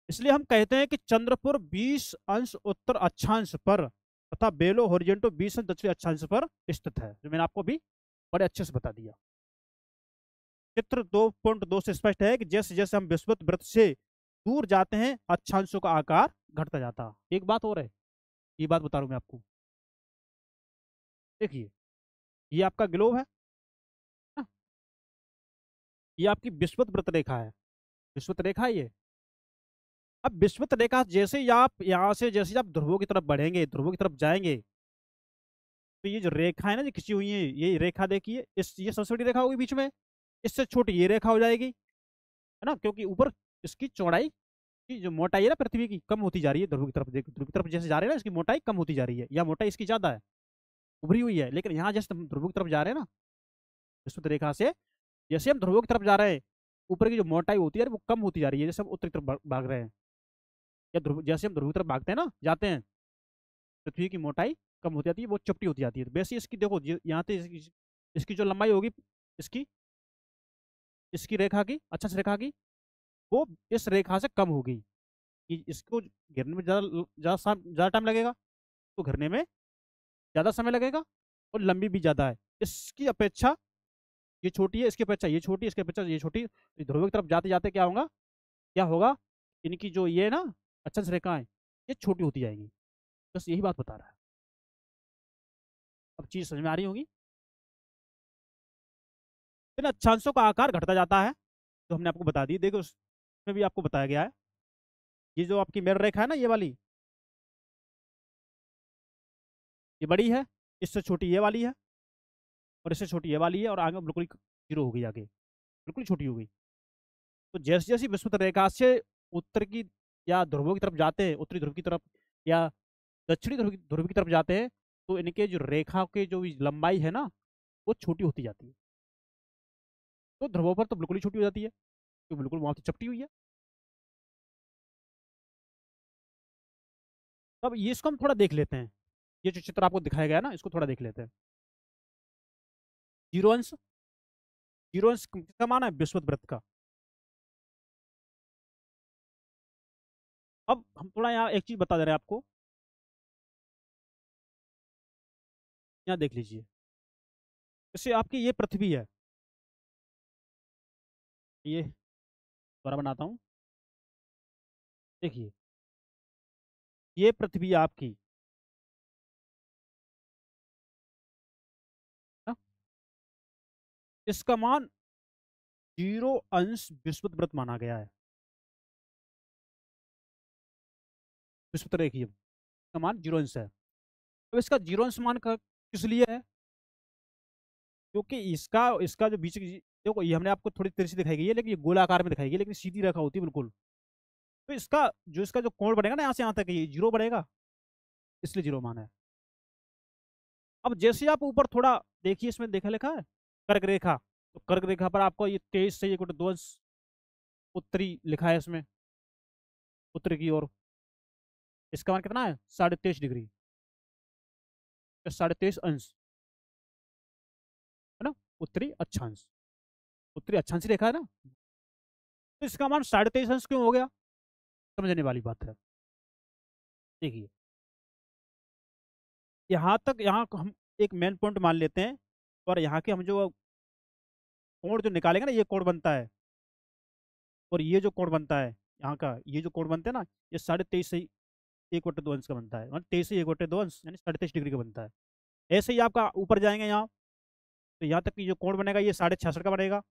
इसलिए हम कहते हैं कि चंद्रपुर 20 अंश उत्तर अक्षांश पर तथा बेलो होरिजेंटो 20 अंश दक्षिणी अक्षांश पर स्थित है, जो मैंने आपको भी बड़े अच्छे से बता दिया। चित्र 2.2 से स्पष्ट है कि जैसे जैसे हम विषुवत वृत्त से दूर जाते हैं अक्षांशों का आकार घटता जाता है। एक बात और है, ये बात बता रहा हूं मैं आपको, देखिए ये आपका ग्लोब है ना? ये आपकी विषुवत वृत्त रेखा है, विषुवत रेखा ये। अब विषुवत रेखा जैसे ही आप यहाँ से जैसे ही आप ध्रुवों की तरफ बढ़ेंगे, ध्रुवों की तरफ जाएंगे, तो ये जो रेखा है ना, जो खिंची हुई है, ये रेखा देखिए, इस ये सबसे बड़ी रेखा होगी बीच में, इससे छोटी ये रेखा हो जाएगी, है ना, क्योंकि ऊपर इसकी चौड़ाई की जो मोटाई है ना पृथ्वी की, कम होती जा रही है। ध्रुव की तरफ देख, ध्रुव की तरफ जैसे जा रहे हैं ना, इसकी मोटाई कम होती जा रही है, या मोटाई इसकी ज्यादा है, उभरी हुई है। लेकिन यहाँ जैसे हम ध्रुव की तरफ जा रहे हैं ना, विषुवत रेखा से जैसे हम ध्रुवों की तरफ जा रहे हैं, ऊपर की जो मोटाई होती है वो कम होती जा रही है, जैसे हम उत्तरी तरफ भाग रहे हैं, या ध्रुव जैसे हम ध्रुव की तरफ भागते हैं ना, जाते हैं, पृथ्वी की मोटाई कम होती जाती है, वो चपटी होती जाती है। तो वैसे इसकी देखो, यहाँ से इसकी जो लंबाई होगी, इसकी इसकी रेखा की, अच्छा से रेखा की, वो इस रेखा से कम होगी, कि इसको घेरने में ज़्यादा टाइम लगेगा, तो घेरने में ज़्यादा समय लगेगा, और लंबी भी ज़्यादा है इसकी अपेक्षा, ये छोटी है, इसकी अपेक्षा ये छोटी, इसकी अपेक्षा ये छोटी। ध्रुव की तरफ जाते जाते क्या होगा, इनकी जो ये ना अक्षांश रेखाएं, ये छोटी होती जाएंगी। बस यही बात बता रहा है। अब चीज समझ में आ रही होगी। इन अक्षांशों का आकार घटता जाता है, जो हमने आपको बता दी, देखो उसमें भी आपको बताया गया है। ये जो आपकी मेर रेखा है ना, ये वाली, ये बड़ी है, इससे छोटी ये वाली है, और इससे छोटी ये वाली है, और आगे बिल्कुल जीरो हो गई, आगे बिल्कुल छोटी हो गई। तो जैसे जैसे विषुवत रेखा से उत्तर की या ध्रुवों की तरफ जाते हैं, उत्तरी ध्रुव की तरफ, या दक्षिणी ध्रुव ध्रुव की तरफ जाते हैं, तो इनके जो रेखा के जो लंबाई है ना, वो छोटी होती जाती है। तो ध्रुवों पर तो बिल्कुल ही छोटी हो जाती है, तो बिल्कुल वहां तो चपटी हुई है। अब ये इसको हम थोड़ा देख लेते हैं। ये जो चित्र आपको दिखाया गया है ना, इसको थोड़ा देख लेते हैं। जीरो अंश, जीरो अंश किसका मान है? विषुवत वृत्त का। अब हम थोड़ा यहाँ एक चीज बता दे रहे हैं आपको, यहाँ देख लीजिए। जैसे आपकी ये पृथ्वी है, ये दोबारा बनाता हूँ, देखिए ये पृथ्वी आपकी ना, इसका मान जीरो अंश विषुवत वृत्त माना गया है। विषुवत रेखीय का मान जीरो अंश है। तो इसका जीरो अंश मान किस लिए है? क्योंकि इसका इसका जो बीच की, देखो ये हमने आपको थोड़ी तिरछी दिखाई गई है, लेकिन ये गोलाकार में दिखाई गई है, लेकिन सीधी रेखा होती है बिल्कुल। तो इसका जो कोण बनेगा ना, यहाँ से यहाँ तक ये जीरो बनेगा, इसलिए जीरो मान है। अब जैसे आप ऊपर थोड़ा देखिए, इसमें देखा लिखा है कर्क रेखा, तो कर्क रेखा पर आपको ये 23 से 1/2 उत्तरी लिखा है इसमें, उत्तरी की ओर। इसका मान कितना है? 23.5 डिग्री, 23.5 अंश, है ना? उत्तरी अक्षांश, उत्तरी अक्षांश रेखा है ना, तो इसका मान 23.5 अंश क्यों हो गया? समझने वाली बात है। देखिए यहाँ तक, यहाँ को हम एक मेन पॉइंट मान लेते हैं, और यहाँ के हम जो कोण जो निकालेंगे ना, ये कोण बनता है, और ये जो कोण बनता है यहाँ का, ये जो कोण बनता है ना, ये 23.5 से 1/2 अंश का बनता है, मतलब 23 से 1/2 अंश यानी 23.5 डिग्री का बनता है। ऐसे ही आपका ऊपर जाएंगे यहाँ, तो यहाँ तक की जो कोण बनेगा ये 66.5 का बनेगा,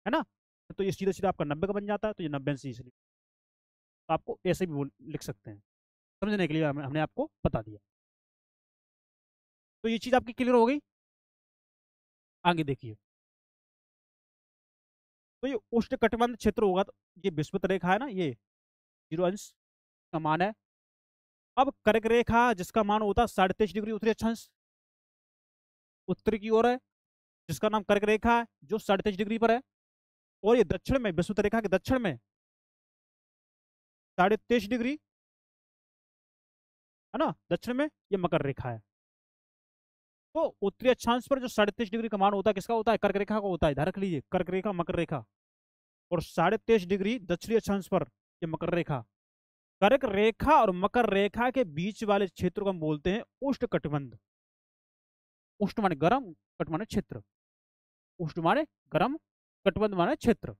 है ना? तो ये सीधा सीधा आपका 90 का बन जाता है, तो ये 90 अंश इसलिए, तो आपको ऐसे भी लिख सकते हैं। समझने के लिए हमने आपको बता दिया। तो ये चीज़ आपकी क्लियर हो गई। आगे देखिए, तो ये उष्णकटिबंध क्षेत्र होगा, तो ये विषुवत रेखा है ना, ये जीरो अंश का मान है। अब कर्क रेखा जिसका मान होता है 23.5 डिग्री उत्तरी अक्षांश, उत्तर की ओर है, जिसका नाम कर्क रेखा है, जो 23.5 डिग्री पर है। और ये दक्षिण में, विषुवत रेखा के दक्षिण में 23.5 डिग्री, है ना, दक्षिण में ये मकर रेखा है। तो उत्तरी अक्षांश पर जो 23.5 डिग्री का मान होता है, किसका होता है? कर्क रेखा का होता है। ध्यान रख लीजिए, कर्क रेखा, मकर रेखा। और 23.5 डिग्री दक्षिणी अक्षांश पर ये मकर रेखा। कर्क रेखा और मकर रेखा के बीच वाले क्षेत्र को हम बोलते हैं उष्ण कटिबंध। उष्ण माने गर्म, कट माने क्षेत्र। उष्ण माने गर्म, कटिबंध माने क्षेत्र।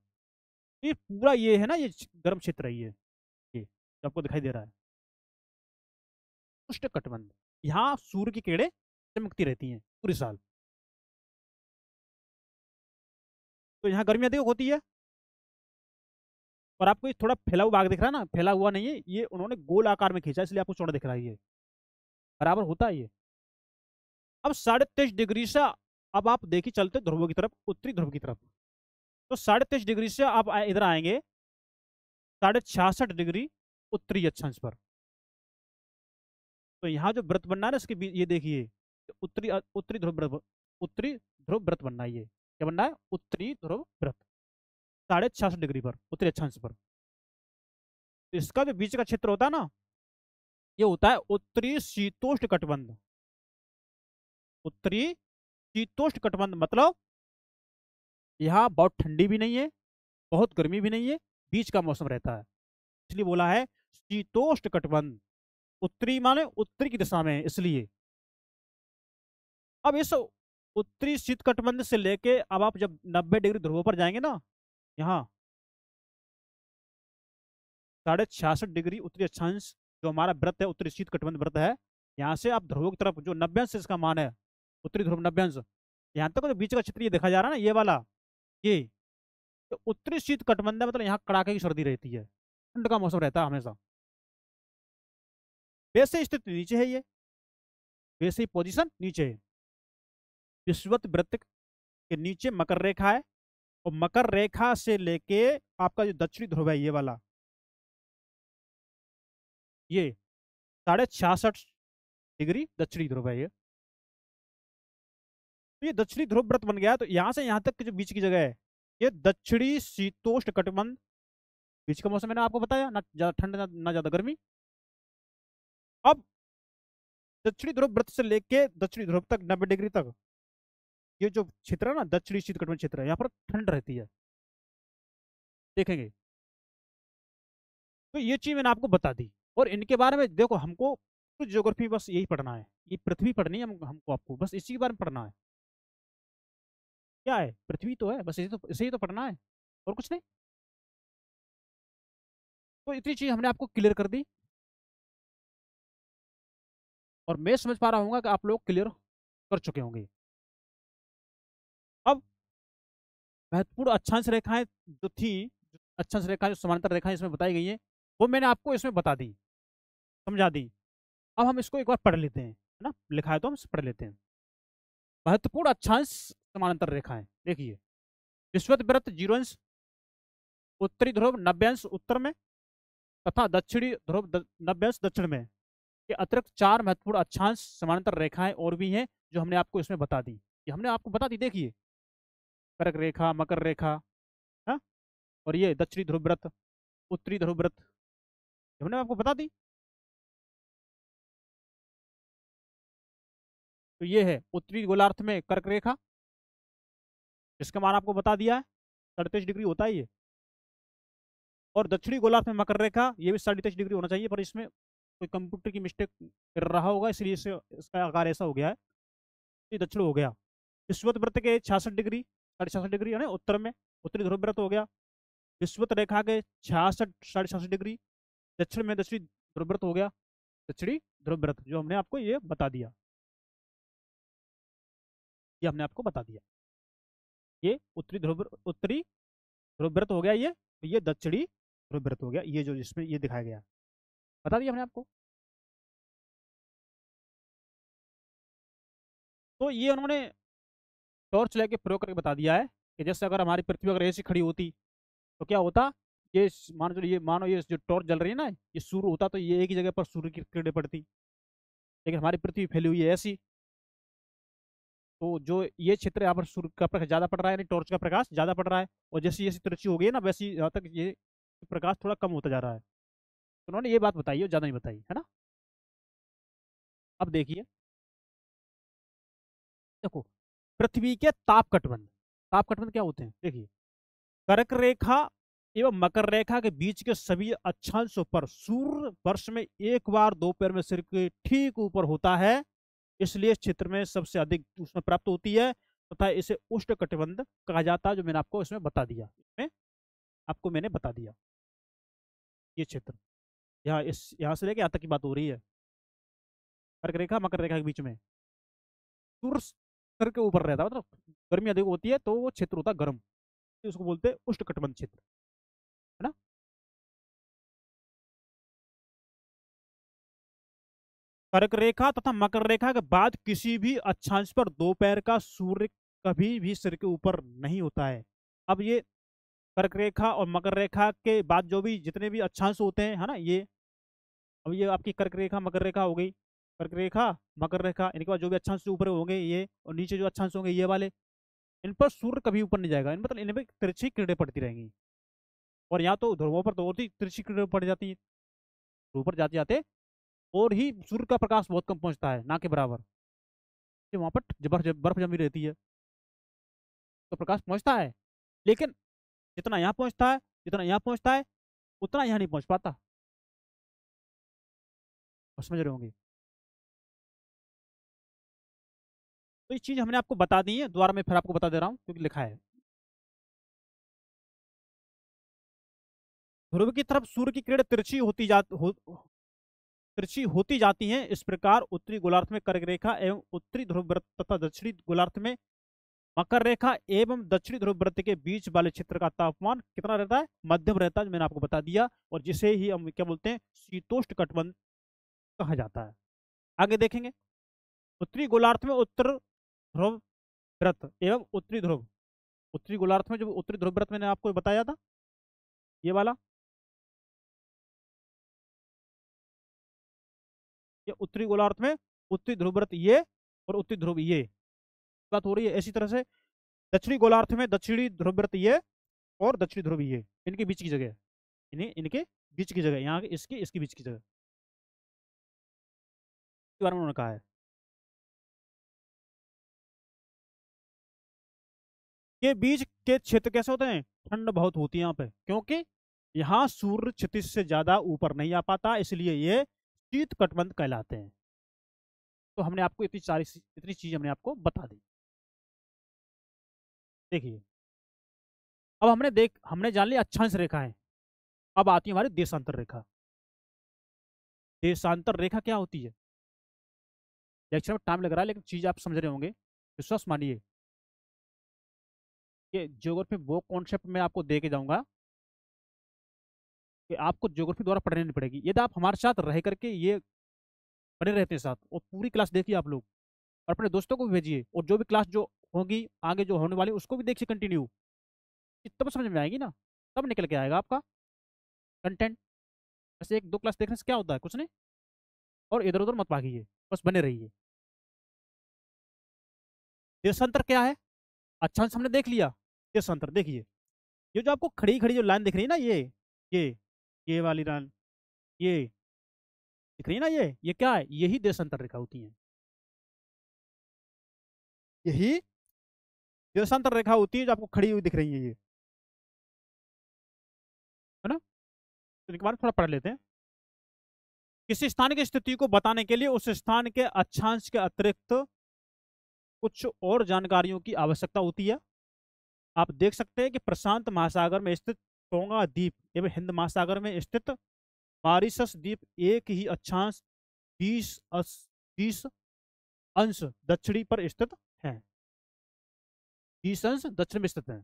ये पूरा ये है ना, ये गर्म क्षेत्र है ये जो आपको दिखाई दे रहा है उष्ण कटिबंध। यहाँ सूर्य की किरणें चमकती रहती हैं पूरे साल। तो यहाँ गर्मियाँ देखो होती है। और आपको ये थोड़ा फैला हुआ भाग दिख रहा है ना, फैला हुआ नहीं है, ये उन्होंने गोल आकार में खींचा, इसलिए आपको चौड़ा दिख रहा है। ये बराबर होता है ये। अब 23.5 डिग्री से अब आप देखिए चलते ध्रुवों की तरफ, उत्तरी ध्रुव की तरफ। तो 23.5 डिग्री से आप इधर आएंगे 66.5 डिग्री उत्तरी अक्षांश पर। तो यहाँ जो व्रत बनना है ना, इसके ये देखिए, उत्तरी उत्तरी ध्रुव व्रत, उत्तरी ध्रुव व्रत बनना है। ये क्या बनना है? उत्तरी ध्रुव व्रत, 66.5 डिग्री पर, उत्तरी अक्षांश पर। तो इसका जो बीच का क्षेत्र होता है ना, ये होता है उत्तरी शीतोष्ण कटिबंध। उत्तरी शीतोष्ण कटिबंध मतलब यहाँ बहुत ठंडी भी नहीं है, बहुत गर्मी भी नहीं है, बीच का मौसम रहता है, इसलिए बोला है शीतोष्ण कटिबंध। उत्तरी माने उत्तरी की दिशा में है, इसलिए। अब इस उत्तरी शीत कटिबंध से लेके अब आप जब 90 डिग्री ध्रुवों पर जाएंगे ना, यहाँ 66.5 डिग्री उत्तरी अक्षांश जो हमारा व्रत है, उत्तरी शीत कटिबंध व्रत है, यहाँ से आप ध्रुवों की तरफ जो 90 अंश इसका मान है, उत्तरी ध्रुव 90 अंश, यहाँ तक जो बीच का क्षेत्र ये देखा जा रहा है ना, ये वाला, ये तो उत्तरी शीत कटिबंध है, मतलब यहाँ कड़ाके की सर्दी रहती है, ठंड का मौसम रहता है हमेशा। वैसे स्थिति नीचे है ये, वैसे ही पोजीशन नीचे है। विषुवत वृत्त के नीचे मकर रेखा है, और मकर रेखा से लेके आपका जो दक्षिणी ध्रुव है, ये वाला, ये 66.66 डिग्री दक्षिणी ध्रुव है ये। तो ये दक्षिणी ध्रुव व्रत बन गया। तो यहाँ से यहाँ तक की जो बीच की जगह है, ये दक्षिणी शीतोष्ण कटिबंध। बीच का मौसम मैंने आपको बताया, ना ज्यादा ठंड ना ज्यादा गर्मी। अब दक्षिणी ध्रुव व्रत से लेके दक्षिणी ध्रुव तक 90 डिग्री तक ये जो क्षेत्र है ना, दक्षिणी शीत कटिबंध क्षेत्र है, यहाँ पर ठंड रहती है, देखेंगे। तो ये चीज मैंने आपको बता दी। और इनके बारे में देखो, हमको तो ज्योग्राफी बस यही पढ़ना है, ये पृथ्वी पढ़नी है हमको, आपको बस इसी के बारे में पढ़ना है। क्या है, पृथ्वी तो है, बस इसे ही तो पढ़ना है, और कुछ नहीं। तो इतनी चीज हमने आपको क्लियर कर दी, और मैं समझ पा रहा हूँ कि आप लोग क्लियर कर चुके होंगे। अब महत्वपूर्ण अक्षांश रेखाएं जो थी, अक्षांश रेखाएं जो समांतर रेखाएं इसमें बताई गई हैं, वो मैंने आपको इसमें बता दी, समझा दी। अब हम इसको एक बार पढ़ लेते हैं, है ना, लिखा है तो हम इसे पढ़ लेते हैं। महत्वपूर्ण अक्षांश समानांतर रेखाएं, देखिए। विषुवत 0 अंश उत्तरी ध्रुव 90 अंश उत्तर में, तथा दक्षिणी ध्रुव 90 अंश दक्षिण में। के अतिरिक्त 4 महत्वपूर्ण अक्षांश समानांतर रेखाएं और भी हैं, जो हमने आपको इसमें बता दी। ये हमने आपको बता दी, देखिए। कर्क रेखा, मकर रेखा, है, और ये दक्षिणी ध्रुव व्रत, उत्तरी ध्रुव व्रत, हमने आपको बता दी। तो ये है उत्तरी गोलार्ध में कर्क रेखा, जिसका मान आपको बता दिया है, 37.5 डिग्री होता है ये। और दक्षिणी गोलार्ध में मकर रेखा, ये भी 37.5 डिग्री होना चाहिए, पर इसमें कोई कंप्यूटर की मिस्टेक कर रहा होगा, इसलिए इसका आकार ऐसा हो गया है। ये दक्षिण हो गया। विषुवत वृत्त के 66 डिग्री, 66.5 डिग्री है ना उत्तर में, उत्तरी ध्रुव व्रत हो गया। विषुवत रेखा के 66 66.5 डिग्री दक्षिण में दक्षिणी ध्रुव व्रत हो गया, दक्षिणी ध्रुव व्रत, जो हमने आपको ये बता दिया, ये हमने आपको बता दिया। ये उत्तरी ध्रुव व्रत हो गया, ये दक्षिणी ध्रुव व्रत हो गया, ये जो जिसमें ये दिखाया गया, बता दिया हमने आपको। तो ये उन्होंने टॉर्च लेके प्रयोग करके बता दिया है कि जैसे अगर हमारी पृथ्वी अगर ऐसी खड़ी होती तो क्या होता। ये मानो ये जो टॉर्च जल रही है ना, ये सूर्य होता तो ये एक ही जगह पर सूर्य की किरणें पड़ती। लेकिन हमारी पृथ्वी फैली हुई है ऐसी, तो जो ये क्षेत्र यहाँ पर सूर्य का प्रकाश ज्यादा पड़ रहा है, यानी टॉर्च का प्रकाश ज्यादा पड़ रहा है, और जैसी जैसी तिरछी हो गई है ना, वैसी यहाँ तक ये प्रकाश थोड़ा कम होता जा रहा है। तो उन्होंने ये बात बताई है, ज्यादा नहीं बताई, है ना। अब देखिए, देखो, पृथ्वी के ताप कटबंध क्या होते हैं, देखिए। कर्क रेखा एवं मकर रेखा के बीच के सभी अक्षांशों पर सूर्य वर्ष में एक बार दोपहर में सिर के ठीक ऊपर होता है, इसलिए इस क्षेत्र में सबसे अधिक ऊष्मा प्राप्त होती है, तथा इसे उष्ण कटिबंध कहा जाता है, जो मैंने आपको इसमें बता दिया, इसमें आपको मैंने बता दिया। ये क्षेत्र यहाँ से लेके यहाँ तक की बात हो रही है, कर्क रेखा मकर रेखा के बीच में सूर्य सर के ऊपर रहता है, मतलब गर्मी अधिक होती है तो वो क्षेत्र होता है गर्म, उसको बोलते हैं उष्ण कटिबंध क्षेत्र, है ना। कर्क रेखा तथा मकर रेखा के बाद किसी भी अक्षांश पर दोपहर का सूर्य कभी भी सिर के ऊपर नहीं होता है। अब ये कर्क रेखा और मकर रेखा के बाद जो भी जितने भी अक्षांश होते हैं, है ना, ये अब ये आपकी कर्क रेखा मकर रेखा हो गई, कर्क रेखा मकर रेखा, इनके बाद जो भी अक्षांश ऊपर होंगे ये, और नीचे जो अक्षांश होंगे ये वाले, इन पर सूर्य कभी ऊपर नहीं जाएगा, इन मतलब इनमें तिरछी किरणें पड़ती रहेंगी। और यहाँ तो ध्रुवों पर तो और ही तिरछी किरणें पड़ जाती है, ऊपर जाते जाते और ही सूर्य का प्रकाश बहुत कम पहुंचता है, ना के बराबर। वहां पर बर्फ जमी रहती है, तो प्रकाश पहुंचता है, लेकिन जितना यहाँ पहुंचता है, जितना यहाँ पहुंचता है, उतना यहाँ नहीं पहुंच पाता। और समझ रहे होंगे। तो ये चीज हमने आपको बता दी है, दोबारा मैं फिर आपको बता दे रहा हूँ क्योंकि लिखा है। ध्रुव की तरफ सूर्य की किरण तिरछी होती जाती हैं, इस प्रकार उत्तरी गोलार्ध में कर्क रेखा एवं उत्तरी ध्रुव वृत्त तथा दक्षिणी गोलार्ध में मकर रेखा एवं दक्षिणी ध्रुव वृत्त के बीच वाले क्षेत्र का तापमान कितना रहता है, मध्यम रहता है, जो मैंने आपको बता दिया, और जिसे ही हम क्या बोलते हैं, शीतोष्ण कटिबंध कहा जाता है। आगे देखेंगे, उत्तरी गोलार्ध में उत्तर ध्रुव व्रत एवं उत्तरी गोलार्ध में जो उत्तरी ध्रुव व्रत मैंने आपको बताया था, ये वाला, कि उत्तरी गोलार्ध में उत्तरी ध्रुव वृत्त ये और उत्तरी ध्रुव ये बात हो रही है। इसी तरह से दक्षिणी गोलार्ध में दक्षिणी ध्रुव वृत्त ये और दक्षिणी ध्रुव ये, इनके बीच की जगह, इनके बीच की जगह, यहाँ इसकी इसके बीच की जगह के बारे में उन्होंने कहा है। के बीच के क्षेत्र कैसे होते हैं? ठंड बहुत होती है यहाँ पे, क्योंकि यहाँ सूर्य क्षितिज से ज्यादा ऊपर नहीं आ पाता, इसलिए ये शीत कटिबंध कहलाते हैं। तो हमने आपको इतनी चीज हमने आपको बता दी। देखिए, अब हमने जान लिया अक्षांश रेखा है। अब आती है हमारी देशांतर रेखा। देशांतर रेखा क्या होती है? लेक्चर में टाइम लग रहा है, लेकिन चीज आप समझ रहे होंगे, विश्वास मानिए। कि ज्योग्राफी वो कॉन्सेप्ट मैं आपको दे के जाऊंगा कि आपको ज्योग्राफी द्वारा पढ़नी नहीं पड़ेगी, यदि आप हमारे साथ रह करके ये बने रहते हैं साथ, और पूरी क्लास देखिए आप लोग, और अपने दोस्तों को भी भेजिए, और जो भी क्लास जो होगी आगे जो होने वाली उसको भी देखिए कंटिन्यू, तब समझ में आएगी ना, तब निकल के आएगा आपका कंटेंट। ऐसे एक दो क्लास देखने से क्या होता है? कुछ नहीं। और इधर उधर मत भागिए, बस बने रहिए। देशांतर क्या है? अच्छा हमने देख लिया। देशांतर देखिए, ये जो आपको खड़ी खड़ी जो लाइन दिख रही है ना, ये ये वाली लाइन, ये दिख रही है ना, ये क्या है? यही देशांतर रेखा होती है। यही देशांतर रेखा होती है जो आपको खड़ी हुई दिख रही है, ये है ना। तो इनके बारे में थोड़ा पढ़ लेते हैं। किसी स्थान की स्थिति को बताने के लिए उस स्थान के अक्षांश के अतिरिक्त कुछ और जानकारियों की आवश्यकता होती है। आप देख सकते हैं कि प्रशांत महासागर में स्थित टोंगा द्वीप एवं हिंद महासागर में स्थित मॉरिशस द्वीप एक ही अक्षांश 20 अंश दक्षिणी पर स्थित है। 20 अंश दक्षिण में स्थित है।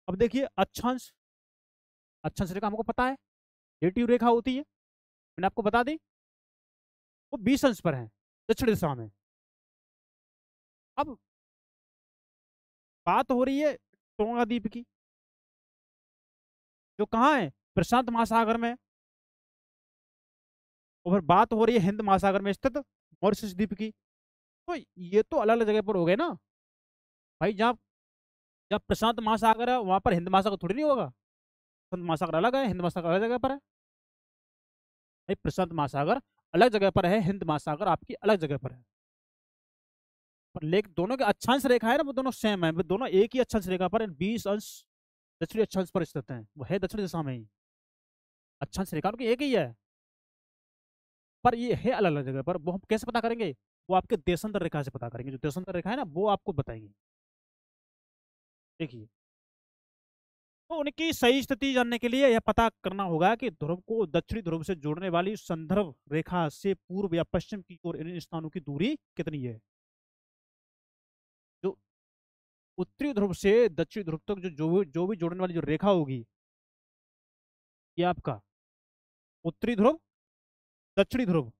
अब देखिए अक्षांश, अक्षांश रेखा हमको पता है नेटिव रेखा होती है, मैंने आपको बता दी, वो 20 अंश पर है दक्षिण दिशा में। अब बात हो रही है टोंगा द्वीप की, जो कहाँ है? प्रशांत महासागर में। और फिर बात हो रही है हिंद महासागर में स्थित मॉरिशस द्वीप की। तो ये तो अलग अलग जगह पर हो गए ना भाई। जहाँ जहाँ प्रशांत महासागर है वहां पर हिंद महासागर थोड़ी नहीं होगा। प्रशांत महासागर अलग है, हिंद महासागर अलग जगह पर है भाई। प्रशांत महासागर अलग जगह पर है, हिंद महासागर आपकी अलग जगह पर है। पर लेकिन दोनों के अक्षांश रेखा है ना, वो दोनों सेम है, वो दोनों एक ही अक्षांश रेखा पर 20 अंश दक्षिणी अक्षांश पर स्थित है, वो है दक्षिण दिशा में ही। अक्षांश रेखा उनकी एक ही है, पर ये है अलग अलग जगह पर। वो हम कैसे पता करेंगे? वो आपके देशांतर रेखा से पता करेंगे, जो देशांतर रेखा है ना वो आपको बताएंगे। देखिए, तो उनकी सही स्थिति जानने के लिए यह पता करना होगा कि ध्रुव को दक्षिणी ध्रुव से जोड़ने वाली संदर्भ रेखा से पूर्व या पश्चिम की ओर इन स्थानों की दूरी कितनी है। जो उत्तरी ध्रुव से दक्षिणी ध्रुव तक जो भी जोड़ने वाली जो रेखा होगी, ये आपका उत्तरी ध्रुव दक्षिणी ध्रुव।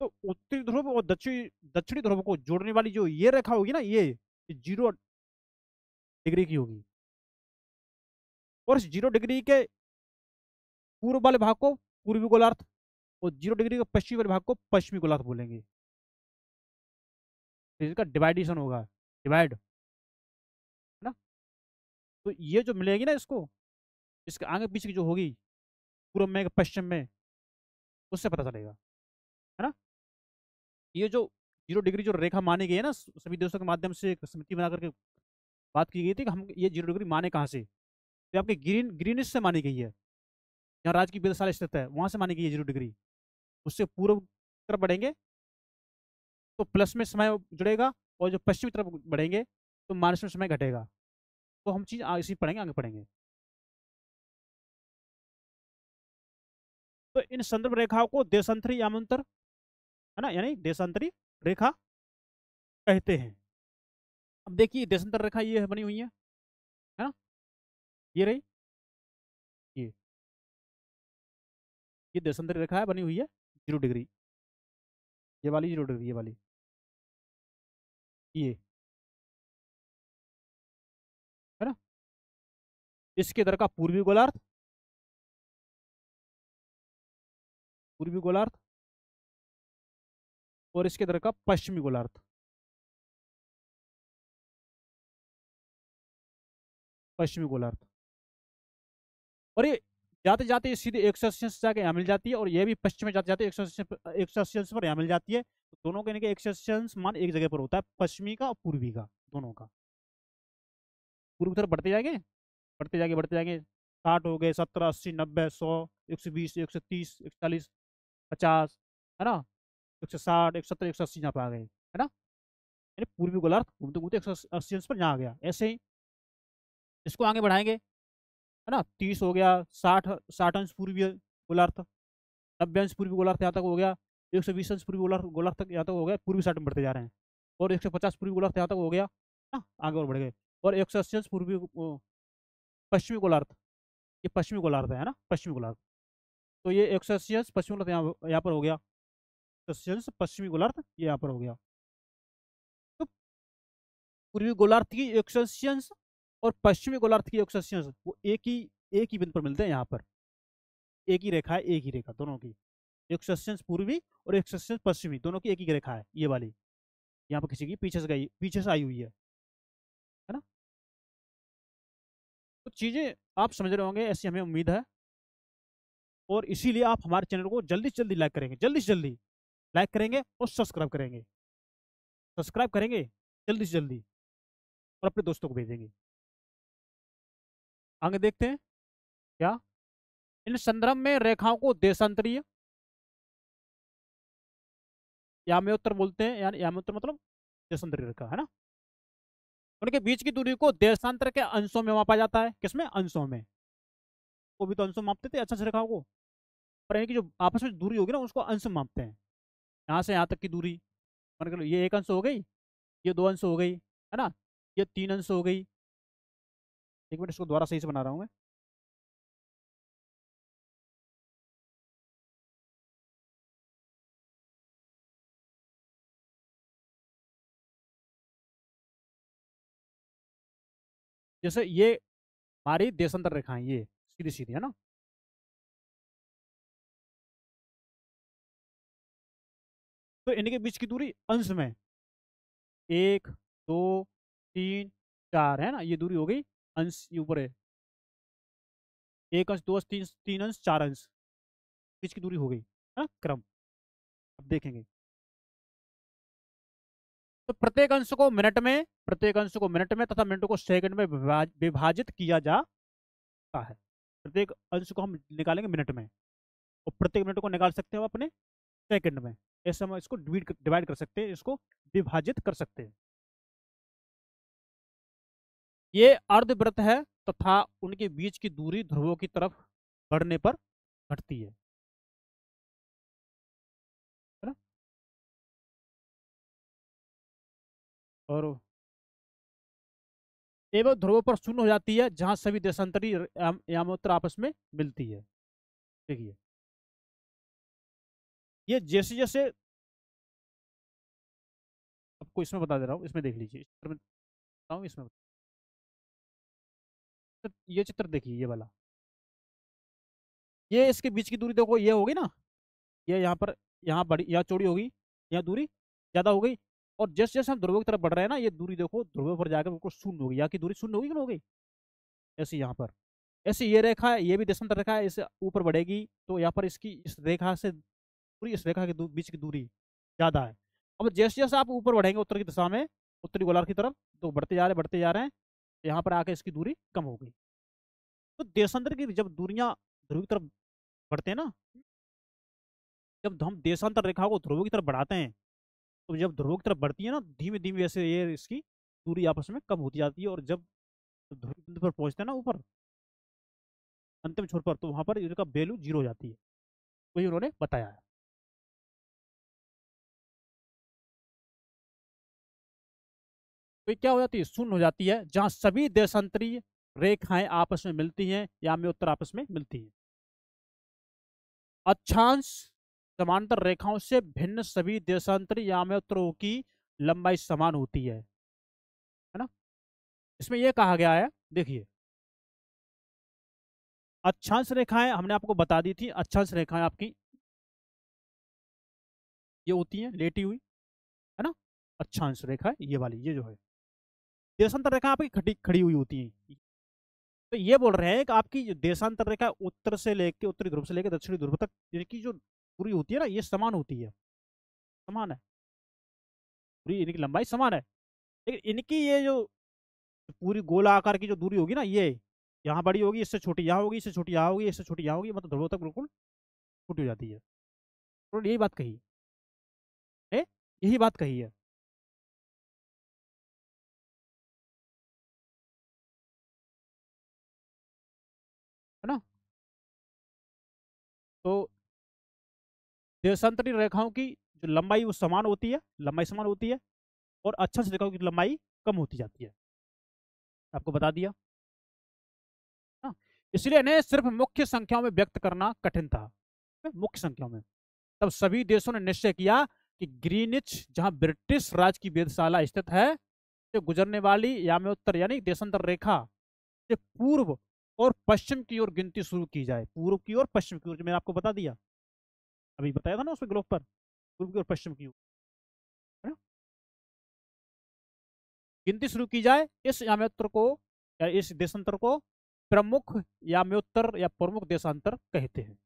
तो उत्तरी ध्रुव और दक्षिणी दक्षिणी ध्रुव को जोड़ने वाली जो ये रेखा होगी ना, ये 0 डिग्री की होगी। और इस 0 डिग्री के पूर्व वाले भाग को पूर्वी गोलार्ध, और 0 डिग्री के पश्चिमी वाले भाग को पश्चिमी गोलार्ध बोलेंगे। तो इसका डिवाइडेशन होगा, डिवाइड, है ना। तो ये जो मिलेगी ना इसको, इसके आगे पीछे की जो होगी पूर्व में पश्चिम में, उससे पता चलेगा, है ना। ये जो 0 डिग्री जो रेखा मानी गई है ना, सभी देशों के माध्यम से एक समिति बना करके बात की गई थी कि हम ये 0 डिग्री माने कहाँ से। तो आपके ग्रीनिश से मानी गई है, जहाँ राज्य की वेधशाला स्थित है वहां से मानी गई है 0 डिग्री। उससे पूर्व तरफ बढ़ेंगे तो प्लस में समय जुड़ेगा, और जो पश्चिमी तरफ बढ़ेंगे तो माइनस में समय घटेगा। तो हम चीज इसी पढ़ेंगे, आगे पढ़ेंगे। तो इन संदर्भ रेखाओं को देशांतरी यामांतर, है ना, यानी देशांतरी रेखा कहते हैं। अब देखिए देशांतर रेखा ये बनी हुई है ना, ये रही, ये ये देशांतरी रेखा है बनी हुई है 0 डिग्री, ये वाली 0 डिग्री, ये वाली, ये, है ना। इसके इधर का पूर्वी गोलार्ध, पूर्वी गोलार्ध, और इसके इधर का पश्चिमी गोलार्ध, पश्चिमी गोलार्ध। और ये जाते जाते ये सीधे 180 से जाके यहाँ मिल जाती है, और ये भी पश्चिम में जाते जाते 180 पर यहाँ मिल जाती है। तो दोनों के 180 मान एक जगह पर होता है, पश्चिमी का और पूर्वी का, दोनों का। पूर्व की तरफ बढ़ते जाएंगे, बढ़ते जाएंगे, बढ़ते जाएंगे। 60 हो गए, 70, 80, 90, 100, 120, 130, 140, 50, है ना, 160, 170, 180 यहाँ पे आ गए, है ना। यानी पूर्वी गोलार्ध घूमते घूमते 180 पर यहाँ आ गया। ऐसे ही इसको आगे बढ़ाएंगे, है ना। 30 हो गया, 60, 60 अंश पूर्वी गोलार्ध, 90 अंश पूर्वी गोलार्ध यहाँ तक हो गया, 120 अंश पूर्वी गोलार्ध गोलार्ध तक यहाँ तक हो गया, पूर्वी साइड में बढ़ते जा रहे हैं। और 150 पूर्वी गोलार्ध यहाँ तक हो गया ना, आगे और बढ़ गए। और 180 अंश पूर्वी पश्चिमी गोलार्ध, ये पश्चिमी गोलार्ध है ना, पश्चिमी गोलार्ध। तो ये 180 अंश पश्चिमी गोलार्ध यहाँ यहाँ पर हो गया, 180 अंश पश्चिमी गोलार्ध ये यहाँ पर हो गया। तो पूर्वी गोलार्ध की 180 अंश और पश्चिमी गोलार्ध की 180 अंश वो एक ही बिंदु पर मिलते हैं यहाँ पर। एक ही रेखा है, एक ही रेखा दोनों की, 180 अंश पूर्वी और 180 अंश पश्चिमी, दोनों की एक ही रेखा है ये वाली। यहाँ पर किसी की पीछे से गई, पीछे से आई हुई है ना। तो चीजें आप समझ रहे होंगे, ऐसी हमें उम्मीद है। और इसीलिए आप हमारे चैनल को जल्दी से जल्दी लाइक करेंगे, जल्दी से जल्दी लाइक करेंगे और सब्सक्राइब करेंगे, सब्सक्राइब करेंगे जल्दी से जल्दी, और अपने दोस्तों को भेजेंगे। आगे देखते हैं क्या। इन संदर्भ में रेखाओं को देशांतरीय याम्योत्तर बोलते हैं, यानी याम्योत्तर मतलब देशांतरीय रेखा, है ना। उनके बीच की दूरी को देशांतर के अंशों में मापा जाता है। किसमें? अंशों में। वो भी तो अंशों में मापते थे अच्छा रेखाओं को, पर इनकी जो आपस में दूरी होगी ना उसको अंश में मापते हैं। यहाँ से यहाँ तक की दूरी, मान के लो ये 1 अंश हो गई, ये 2 अंश हो गई, है ना, ये 3 अंश हो गई। एक मिनट, इसको दोबारा सही से बना रहा हूँ मैं। जैसे ये हमारी देशांतर रेखाएं, ये सीधी सीधी, है ना। तो इनके बीच की दूरी अंश में 1, 2, 3, 4 है ना, ये दूरी हो गई अंश, ये ऊपर है 1 अंश, 2 अंश, 3 अंश, 4 अंश, बीच की दूरी हो गई, है ना, क्रम। अब देखेंगे तो प्रत्येक अंश को मिनट में तथा मिनटों को सेकंड में विभाजित किया जाता है। प्रत्येक अंश को हम निकालेंगे मिनट में, और प्रत्येक मिनट को निकाल सकते हैं हम अपने सेकंड में। ऐसे हम इसको डिवाइड कर सकते हैं, इसको विभाजित कर सकते हैं। ये अर्धवृत्त है तथा उनके बीच की दूरी ध्रुवों की तरफ बढ़ने पर घटती है ना। और एवं ध्रुवों पर शून्य हो जाती है जहां सभी देशांतरी यामोत्तर आपस में मिलती है। देखिए ये जैसे जैसे, आपको इसमें बता दे रहा हूँ, इसमें देख लीजिए, इस चित्र में बताऊँ, इसमें ये चित्र देखिए, ये वाला, ये इसके बीच की दूरी देखो, ये होगी ना, ये यहाँ पर, यहाँ बड़ी, यहाँ चौड़ी होगी, यहाँ दूरी ज्यादा हो गई। और जैसे जैसे हम ध्रुवों की तरफ बढ़ रहे हैं ना, ये दूरी देखो ध्रुवों पर जाकर बिल्कुल शून्य होगी, यहाँ की दूरी शून्य होगी कि नहीं होगी। ऐसे यहाँ पर, ऐसे ये रेखा है, ये भी देशांतर रेखा है, इससे ऊपर बढ़ेगी तो यहाँ पर इसकी इस रेखा से पूरी, इस रेखा के बीच की दूरी ज्यादा है। अब जैसे जैसे आप ऊपर बढ़ेंगे उत्तर की दिशा में, उत्तरी गोलार्ध की तरफ, तो बढ़ते जा रहे, बढ़ते जा रहे हैं, यहाँ पर आके इसकी दूरी कम हो गई। तो देशांतर की जब दूरियां ध्रुव की तरफ बढ़ते हैं ना, जब हम देशांतर रेखा को ध्रुव की तरफ बढ़ाते हैं, तो जब ध्रुव की तरफ बढ़ती है ना, धीमे धीमे ऐसे ये इसकी दूरी आपस में कम होती जाती है, और जब ध्रुव बिंदु पर पहुंचते हैं ना ऊपर, अंतिम छोर पर, तो वहां पर इनका वैल्यू 0 हो जाती है। वही उन्होंने बताया है। तो ये क्या हो जाती है? शून्य हो जाती है जहां सभी देशांतरीय रेखाएं आपस में मिलती हैं, या में उत्तर आपस में मिलती हैं। अक्षांश समांतर रेखाओं से भिन्न सभी देशांतरी याम्योत्तरों की लंबाई समान होती है ना। इसमें यह कहा गया है, देखिए, अक्षांश रेखाएं हमने आपको बता दी थी, अक्षांश रेखाएं आपकी ये होती है लेटी हुई, है ना, अक्षांश रेखा है ये वाली, ये जो है देशांतर रेखा आपकी खड़ी खड़ी हुई होती है। तो ये बोल रहे हैं कि आपकी जो देशांतर रेखा उत्तर से लेके उत्तरी ध्रुव से लेकर दक्षिणी ध्रुव तक इनकी जो पूरी होती है ना, ये समान होती है, समान है, पूरी इनकी लंबाई समान है। लेकिन इनकी ये जो पूरी गोला आकार की जो दूरी होगी ना, ये यहाँ बड़ी होगी, इससे छोटी यहाँ होगी, इससे छोटी यहाँ होगी, इससे छोटी यहाँ होगी, मतलब ध्रुवों तक बिल्कुल छोटी हो जाती है। तो यही बात कही है, यही बात कही है ना। तो देशांतरी रेखाओं की जो लंबाई वो समान होती है, लंबाई समान होती है, और अक्षांश रेखाओं की लंबाई कम होती जाती है, आपको बता दिया ना। इसलिए इन्हें सिर्फ मुख्य संख्याओं में व्यक्त करना कठिन था, मुख्य संख्याओं में। तब सभी देशों ने निश्चय किया कि ग्रीनिच, जहां ब्रिटिश राज की वेधशाला स्थित है, से गुजरने वाली याम्योत्तर यानी देशांतर रेखा से पूर्व और पश्चिम की ओर गिनती शुरू की जाए। पूर्व की ओर, पश्चिम की ओर, जो मैंने आपको बता दिया, अभी बताया था ना उसमें ग्लोब पर, पूर्व की ओर पश्चिम की ओर, है ना, गिनती शुरू की जाए। इस याम्योत्तर को या इस देशांतर को प्रमुख याम्योत्तर या प्रमुख देशांतर कहते हैं।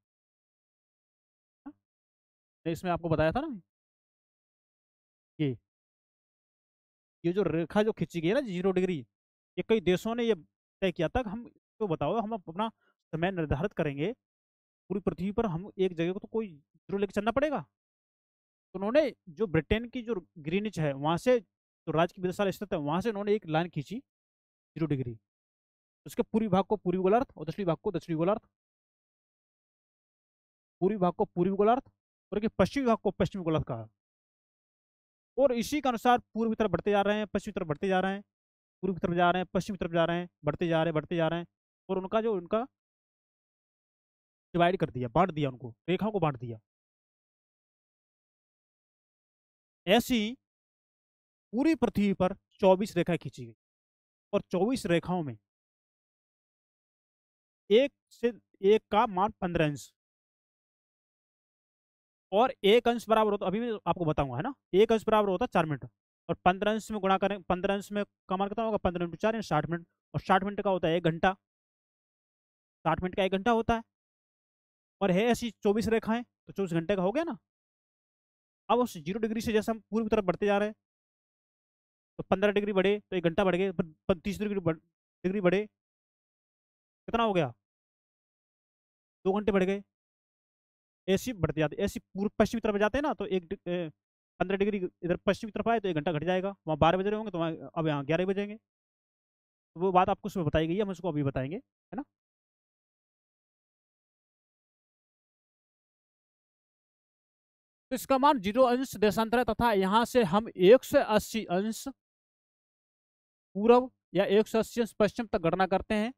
इसमें आपको बताया था ना, ये ये जो रेखा जो खींची गई है ना 0 डिग्री, ये कई देशों ने ये तय किया था कि हम तो बताओ, हम अपना समय निर्धारित करेंगे पूरी पृथ्वी पर, हम एक जगह को तो कोई जीरो लेके चलना पड़ेगा। तो उन्होंने जो ब्रिटेन की जो ग्रीनिच है वहां से, जो राज्य की वेधशाला स्थित है वहां से उन्होंने एक लाइन खींची 0 डिग्री, उसके पूर्वी भाग को पूर्वी गोलार्ध और दक्षिणी भाग को दक्षिणी गोलार्ध, पूर्वी भाग को पूर्वी गोलार्ध और पश्चिमी भाग को पश्चिमी गोलार्ध कहा। और इसी के अनुसार पूर्व की तरफ बढ़ते जा रहे हैं, पश्चिमी तरफ बढ़ते जा रहे हैं, पूर्व की तरफ जा रहे हैं, पश्चिम की तरफ जा रहे हैं, बढ़ते जा रहे हैं, बढ़ते जा रहे हैं। और उनका जो उनका डिवाइड कर दिया, बांट दिया, उनको रेखाओं को बांट दिया। ऐसी पूरी पृथ्वी पर 24 रेखाएं खींची गई, और 24 रेखाओं में एक से एक का मान 15 अंश, और एक अंश बराबर होता, अभी मैं आपको बताऊंगा, है ना, एक अंश बराबर होता है 4 मिनट, और 15 अंश में गुणा करें, 15 अंश में का मान कितना होगा, 15 × 4 यानी 60 मिनट, और 60 मिनट का होता है 1 घंटा, 60 मिनट का 1 घंटा होता है। और है ऐसी 24 रेखाएं, तो 24 घंटे का हो गया ना। अब उस 0 डिग्री से जैसे हम पूर्व की तरफ बढ़ते जा रहे हैं, तो 15 डिग्री बढ़े तो 1 घंटा बढ़ गए, 30 डिग्री बढ़े कितना हो गया, 2 घंटे बढ़ गए। ऐसी बढ़ते जाते, ऐसी पूर्व पश्चिमी तरफ जाते हैं ना, तो 15 डिग्री इधर पश्चिमी तरफ आए तो 1 घंटा घट जाएगा, वहाँ 12 बज रहे होंगे तो वहाँ अब यहाँ 11 बजेंगे। तो वो बात आपको उसमें बताई गई है, हम उसको अभी बताएंगे, है ना। तो इसका मान 0 अंश देशांतर है, तथा यहाँ से हम 180 अंश पूर्व या 180 अंश पश्चिम तक गणना करते हैं, है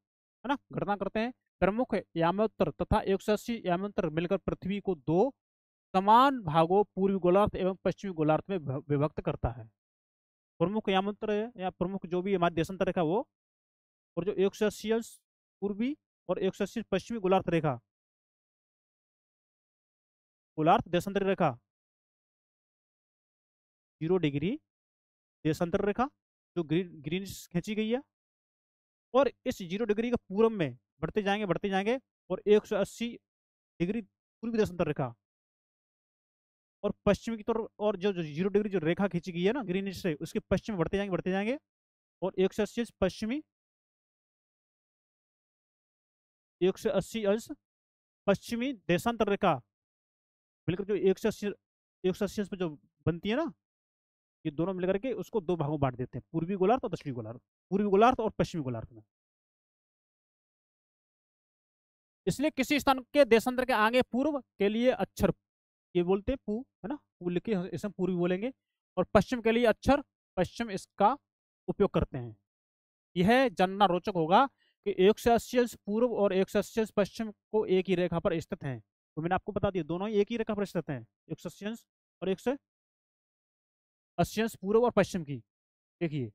ना, गणना करते हैं। प्रमुख याम्योत्तर तथा 180 याम्योत्तर मिलकर पृथ्वी को दो समान भागों पूर्वी गोलार्ध एवं पश्चिमी गोलार्ध में विभक्त करता है। प्रमुख यामांतर है या प्रमुख जो भी हमारे देशांतर रेखा वो, और जो 180 अंश पूर्वी और 180 पश्चिमी गोलार्ध रेखा, गोलार्ध देशांतर रेखा 0 डिग्री देशांतर रेखा जो ग्रीन खींची गई है, और इस 0 डिग्री के पूर्व में बढ़ते जाएंगे, बढ़ते जाएंगे, और 180 डिग्री पूर्वी देशांतर रेखा, और पश्चिम की तरफ, और जो 0 डिग्री जो रेखा खींची गई है ना ग्रीन से, उसके पश्चिम में बढ़ते जाएंगे, बढ़ते जाएंगे, और 180 अंश पश्चिमी देशांतर रेखा मिलकर जो 180 अंश में जो बनती है ना, ये दोनों मिलकर के उसको दो भागों में बांट देते हैं, पूर्वी गोलार्ध और दक्षिणी गोलार्ध, पूर्वी गोलार्ध और पश्चिमी गोलार्ध में। इसलिए किसी स्थान के देशांतर के आगे पूर्व के लिए अक्षर, ये बोलते हैं पू, है ना, पू लिख के इसे हम पूर्वी बोलेंगे, और पश्चिम के लिए अक्षर पश्चिम इसका उपयोग करते हैं। यह जानना रोचक होगा कि 180 अंश पूर्व और 180 अंश पश्चिम को एक ही रेखा पर स्थित हैं। तो मैंने आपको बता दिया दोनों ही एक ही रेखा पर स्थित हैं, 180 अंश और 180 अंश पूर्व और पश्चिम की। देखिए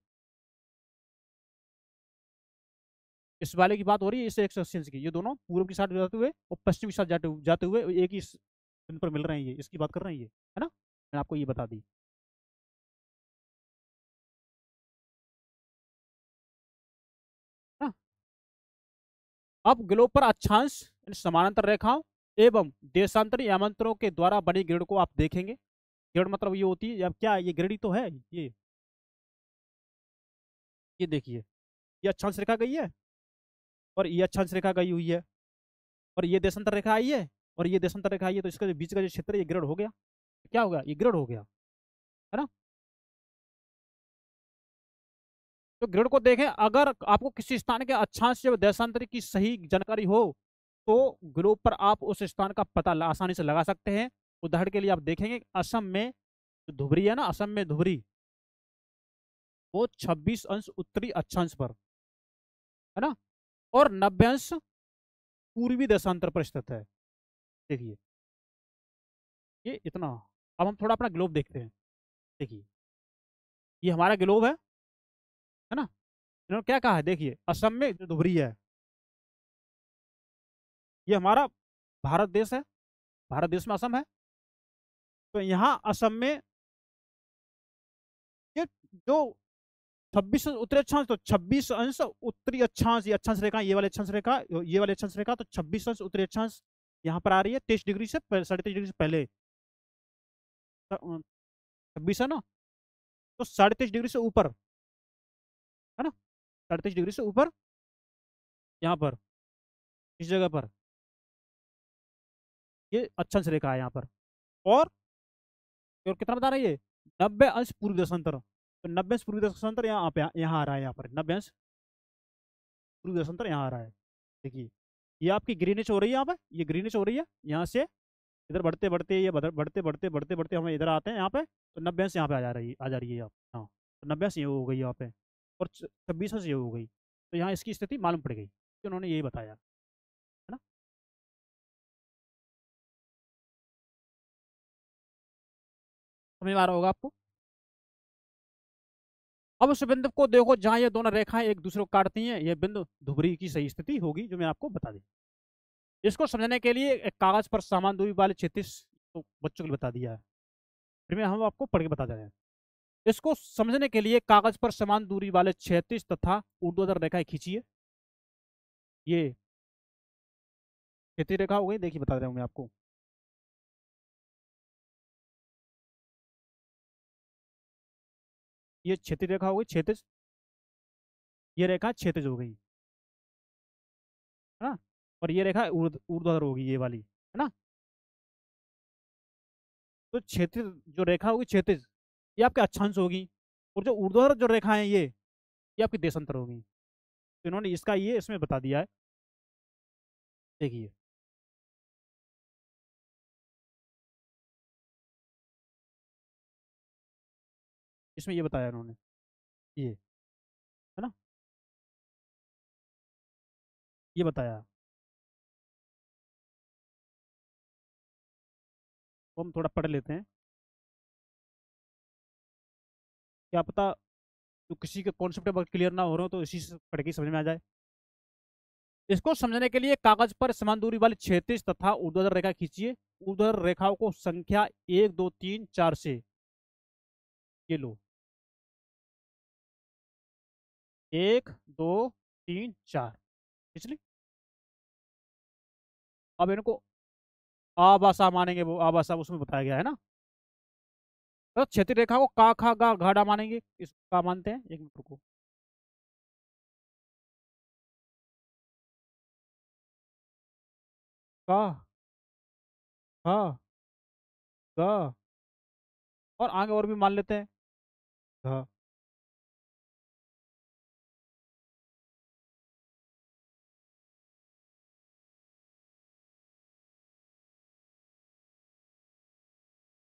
इस वाले की बात हो रही है, इससे 180 अंश की, ये दोनों पूर्व की साइड जाते हुए और पश्चिम की साइड जाते हुए एक ही बिंदु पर मिल रहे हैं, ये इसकी बात कर रहे हैं ये, है ना। मैंने आपको ये बता दी। हाँ, अब ग्लोब पर अक्षांश यानी समानांतर रेखाओं एवं देशांतरी यामांतरों के द्वारा बनी ग्रिड को आप देखेंगे। ग्रिड मतलब ये होती है, अब क्या ये ग्रिड ही तो है ये देखिए, ये अक्षांश रेखा गई है और ये अक्षांश रेखा गई हुई है और ये देशांतर रेखा आई है और ये देशांतर रेखा आई है, तो इसका जो बीच का जो क्षेत्र है ये ग्रिड हो गया। क्या हो गया? ये ग्रिड हो गया, है ना। तो ग्रिड को देखें, अगर आपको किसी स्थान के अक्षांश या देशांतर की सही जानकारी हो तो ग्लोब पर आप उस स्थान का पता आसानी से लगा सकते हैं। उदाहरण के लिए आप देखेंगे असम में जो धुबरी है ना, असम में धुबरी, वो 26 अंश उत्तरी अक्षांश पर, है ना, और 90 अंश पूर्वी देशांतर पर स्थित है। देखिए ये इतना। अब हम थोड़ा अपना ग्लोब देखते हैं। देखिए ये हमारा ग्लोब है ना। इन्होंने क्या कहा है, देखिए असम में जो धुबरी है, ये हमारा भारत देश है, भारत देश में असम है। तो यहाँ असम में ये जो 26 अंश उत्तरी अक्षांश, तो 26 अंश उत्तरी अक्षांश, ये अक्षांश रेखा, ये वाले अक्षांश रेखा, ये वाले अक्षांश रेखा, तो 26 अंश उत्तरी अक्षांश यहाँ पर आ रही है 23 डिग्री से 23.5 डिग्री से पहले। 26 है ना, तो 23.5 डिग्री से ऊपर, है ना, 23.5 डिग्री से ऊपर यहाँ पर इस जगह पर ये अक्षांश रेखा है यहाँ पर। और कितना बता रही है? 90 अंश पूर्वी देशांतर, तो 90 अंश पूर्वी देशांतर यहाँ पे यहाँ आ रहा है, यहाँ पर 90 अंश पूर्वी देशांतर यहाँ आ रहा है। देखिए ये आपकी ग्रीनिश हो रही है, यहाँ पर ये ग्रीनिश हो रही है, यहाँ से इधर बढ़ते बढ़ते ये बढ़ते बढ़ते बढ़ते बढ़ते हम इधर आते हैं यहाँ पे, तो 90 अंश यहाँ पे आ जा रही है आप, हाँ, तो 90 अंश ये हो गई यहाँ पे और 26 अंश ये हो गई। तो यहाँ इसकी स्थिति मालूम पड़ गई कि उन्होंने यही बताया, है ना। समझ में आ रहा होगा आपको। अब उस बिंदु को देखो जहां ये दोनों रेखाएं एक दूसरे को काटती हैं, ये बिंदु धुबरी की सही स्थिति होगी, जो मैं आपको बता दी। इसको समझने के लिए एक कागज पर समान दूरी वाले क्षैतिज, तो बच्चों के लिए बता दिया है, फिर मैं हम आपको पढ़ के बता रहे हैं। इसको समझने के लिए कागज पर समान दूरी वाले क्षैतिज तथा ऊर्ध्वाधर रेखाएं खींचिए। ये क्षैतिज रेखा हो गई, देखिए बता रहा हूँ मैं आपको। ये क्षैतिज रेखा हो गई, क्षैतिज, ये रेखा क्षैतिज हो गई, है ना, और ये रेखा ऊर्ध्वाधर होगी, ये वाली, है ना। तो क्षैतिज जो रेखा होगी क्षैतिज, ये आपके अक्षांश होगी, और जो ऊर्ध्वाधर जो रेखा है ये आपकी देशांतर होगी। तो इन्होंने इसका ये इसमें बता दिया है। देखिए इसमें ये बताया इन्होंने, ये, है ना, ये बताया। तो हम थोड़ा पढ़ लेते हैं, क्या पता तो किसी के कॉन्सेप्ट पर क्लियर ना हो रहे हो तो इसी से पढ़ के समझ में आ जाए। इसको समझने के लिए कागज पर समान दूरी वाली क्षैतिज तथा ऊर्ध्वाधर रेखा खींचिए। ऊर्ध्वाधर रेखाओं को संख्या 1 2 3 4 से, ये लो, 1 2 3 4 खींच ली। अब इनको आभासा मानेंगे, वो आभासा उसमें बताया गया है ना। तो क्षैतिज रेखा को का खा गा घाटा मानेंगे, इसको का मानते हैं, एक मिनट को, का खा गा, और आगे और भी मान लेते हैं, घ,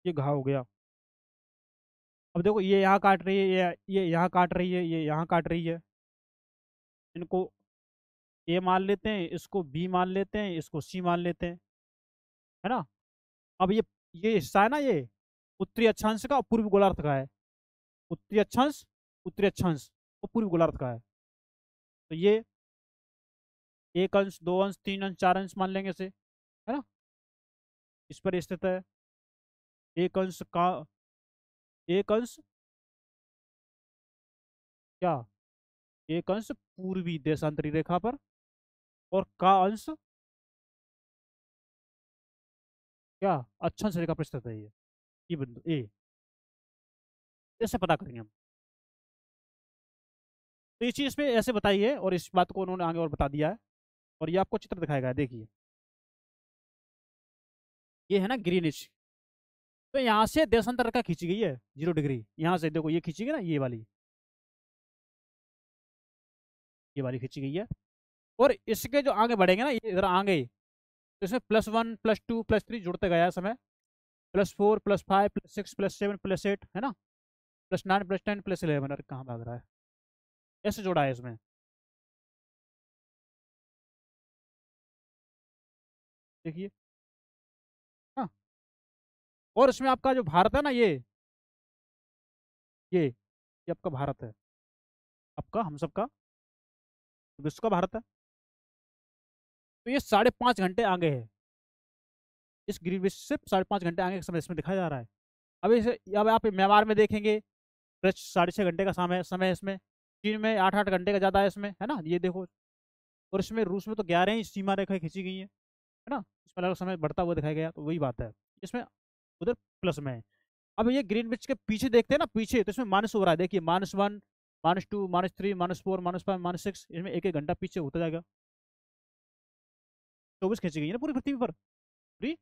ये घा हो गया। अब देखो ये यहाँ काट रही है, ये यहाँ काट रही है, ये यहाँ काट रही है, इनको ए मान लेते हैं, इसको बी मान लेते हैं, इसको सी मान लेते हैं, है ना। अब ये हिस्सा है ना, ये उत्तरी अक्षांश का और पूर्वी गोलार्ध का है। उत्तरी अक्षांश, उत्तरी अक्षांश और पूर्वी गोलार्ध का है। तो ये 1 अंश 2 अंश 3 अंश 4 अंश मान लेंगे इसे, है ना, इस पर स्थित है। एक अंश का, एक अंश क्या, एक अंश पूर्वी देशांतरी रेखा पर, और का अंश क्या, अक्षांश रेखा पर स्थित है ये बिंदु ए। ऐसे पता करेंगे हम। तो ये चीज इसमें ऐसे बताई है, और इस बात को उन्होंने आगे और बता दिया है। और ये आपको चित्र दिखाएगा, देखिए ये है ना ग्रीनिश। तो यहाँ से देशांतर रेखा खींची गई है 0 डिग्री, यहाँ से देखो ये खींची गई ना, ये वाली खींची गई है। और इसके जो आगे बढ़ेंगे ना, ये इधर आगे, तो इसमें +1 +2 +3 जुड़ते गया समय, +4 +5 +6 +7 +8 है ना, +9 +10 +11। अरे कहाँ भाग रहा है, ऐसे जोड़ा है इसमें, देखिए। हाँ, और इसमें आपका जो भारत है ना, ये आपका भारत है, आपका हम सबका, विश्व का भारत है। तो ये 5.5 घंटे आगे है, इस ग्रीनविच से 5.5 घंटे आगे का समय इसमें दिखाया जा रहा है। अब इसे, अब आप म्यांमार में देखेंगे, 6.5 घंटे का समय है इसमें। चीन में 8-8 घंटे का ज्यादा है इसमें, है ना, ये देखो। और इसमें रूस में तो 11 ही सीमा रेखाएं खींची गई है ना, इसमें अलग समय बढ़ता हुआ दिखाया गया, तो वही बात है इसमें, उधर प्लस में है। अब ये ग्रीनविच के पीछे देखते हैं ना, पीछे तो इसमें माइनस हो रहा है, देखिए -1 -2 -3 -4 -5 -6, इसमें एक एक घंटा पीछे होता जाएगा। 24 खींची गई है ना पूरी पृथ्वी पर, पूरी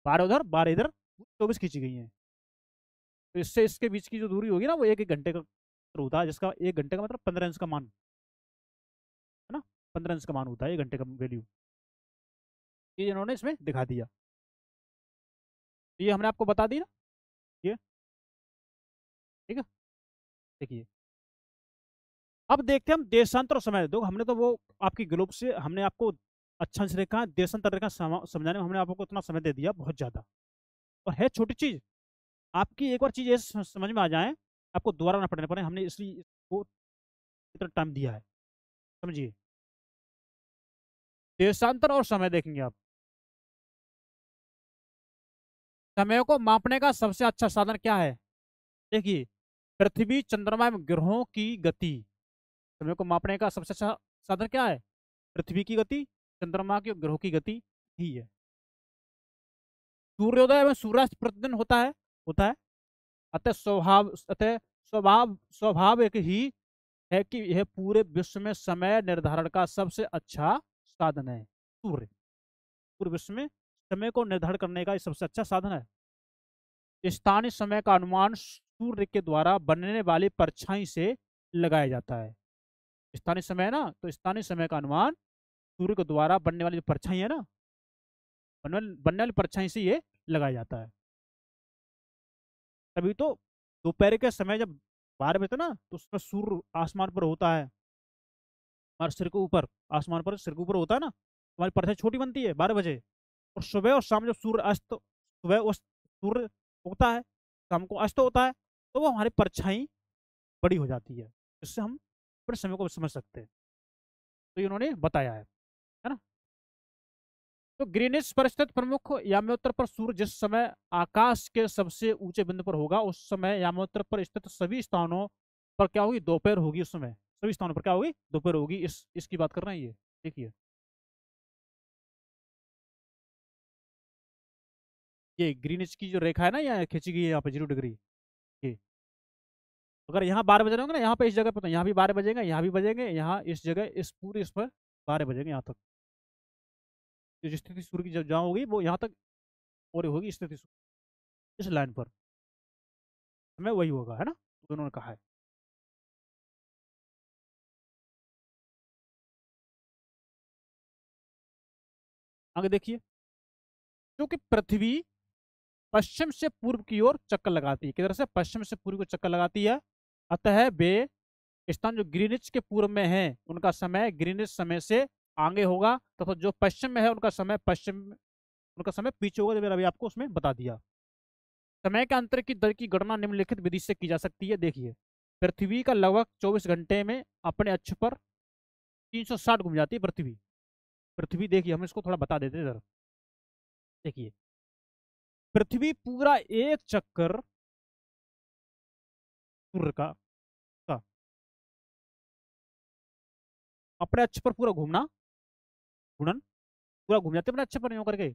12 उधर 12 इधर, 24 खींची गई है। तो इससे इसके बीच की जो दूरी होगी ना, वो एक एक घंटे का होता है, जिसका 1 घंटे का मतलब 15 इंच का मान, है ना, 15 इंच का मान होता है 1 घंटे का वैल्यू। ये इन्होंने इसमें दिखा दिया, ये हमने आपको बता दी ना, ये ठीक है। देखिए अब देखते हैं हम देशांतर और समय, देखो हमने तो वो आपकी ग्लोब से हमने आपको अक्षांश रेखा देशांतर रेखा समझाने में हमने आपको इतना समय दे दिया बहुत ज्यादा, और है छोटी चीज। आपकी एक बार चीज ये समझ में आ जाए, आपको दोबारा ना पढ़ने पड़े, हमने इसलिए इसको इतना टाइम दिया है, समझिए। देशांतर और समय देखेंगे आप, समय को मापने का सबसे अच्छा साधन क्या है, देखिए, पृथ्वी चंद्रमा एवं ग्रहों की गति। समय को मापने का सबसे अच्छा साधन क्या है, पृथ्वी की गति, चंद्रमा की और ग्रहों की गति ही है। सूर्योदय एवं सूर्यास्त प्रतिदिन होता है। अतः स्वभाव एक ही है कि यह पूरे विश्व में समय निर्धारण का सबसे अच्छा साधन है। पूरे विश्व में समय को निर्धारण करने का ये सबसे अच्छा साधन है। स्थानीय समय का अनुमान सूर्य के द्वारा बनने वाली परछाई से लगाया जाता है। स्थानीय समय है ना, तो स्थानीय समय का अनुमान सूर्य के द्वारा बनने वाली जो परछाई है ना, बनने वाली परछाई से ये लगाया जाता है। तभी तो दोपहर के समय जब 12 बजे ना, तो उसमें सूर्य आसमान पर होता है, हमारे सिर के ऊपर, आसमान पर सिर के ऊपर होता है ना, हमारी परछाई छोटी बनती है 12 बजे। और सुबह और शाम जब सूर्य अस्त, सुबह सूर्य उगता है, शाम को अस्त होता है, तो वो हमारी परछाई बड़ी हो जाती है। इससे हम अपने समय को समझ सकते हैं, तो ये उन्होंने बताया है ना। तो ग्रीनिच पर स्थित प्रमुख याम्योत्तर पर सूर्य जिस समय आकाश के सबसे ऊंचे बिंदु पर होगा, उस समय याम्योत्तर पर स्थित सभी स्थानों पर क्या होगी, दोपहर होगी। उस समय सभी स्थानों पर क्या होगी, दोपहर होगी। इसकी बात कर रहे हैं ये, देखिए ये ग्रीनिच की जो रेखा है ना, यहाँ खींची गई है, यहाँ पे 0 डिग्री। ये अगर यहाँ 12 बजे होंगे ना, यहाँ पे इस जगह पर, तो यहाँ भी 12 बजेंगे, यहाँ भी बजेंगे, यहाँ इस जगह इस पूरी इस पर 12 बजेंगे, यहाँ तक जो स्थिति सूर्य की जहाँ होगी वो यहाँ तक और होगी स्थिति इस लाइन पर, हमें वही होगा, है ना, तो उन्होंने कहा है। आगे देखिए, क्योंकि पृथ्वी पश्चिम से पूर्व की ओर चक्कर लगाती है, किधर से, पश्चिम से पूर्व को चक्कर लगाती है। अतः वे स्थान जो ग्रीनिच के पूर्व में है, उनका समय ग्रीनिच समय से आगे होगा, तथा जो पश्चिम में है उनका समय पीछे होगा, जब अभी आपको उसमें बता दिया। समय के अंतर की दर की गणना निम्नलिखित विधि से की जा सकती है, देखिए। पृथ्वी का लगभग 24 घंटे में अपने अक्ष पर 360 घूम जाती है पृथ्वी। पृथ्वी देखिए, हम इसको थोड़ा बता देते हैं जरा, देखिए पृथ्वी पूरा एक चक्कर सूर्य का अपने अक्ष पर पूरा घूमना, घूर्णन पूरा घूम जाते हैं अपने अक्ष पर यूं करके।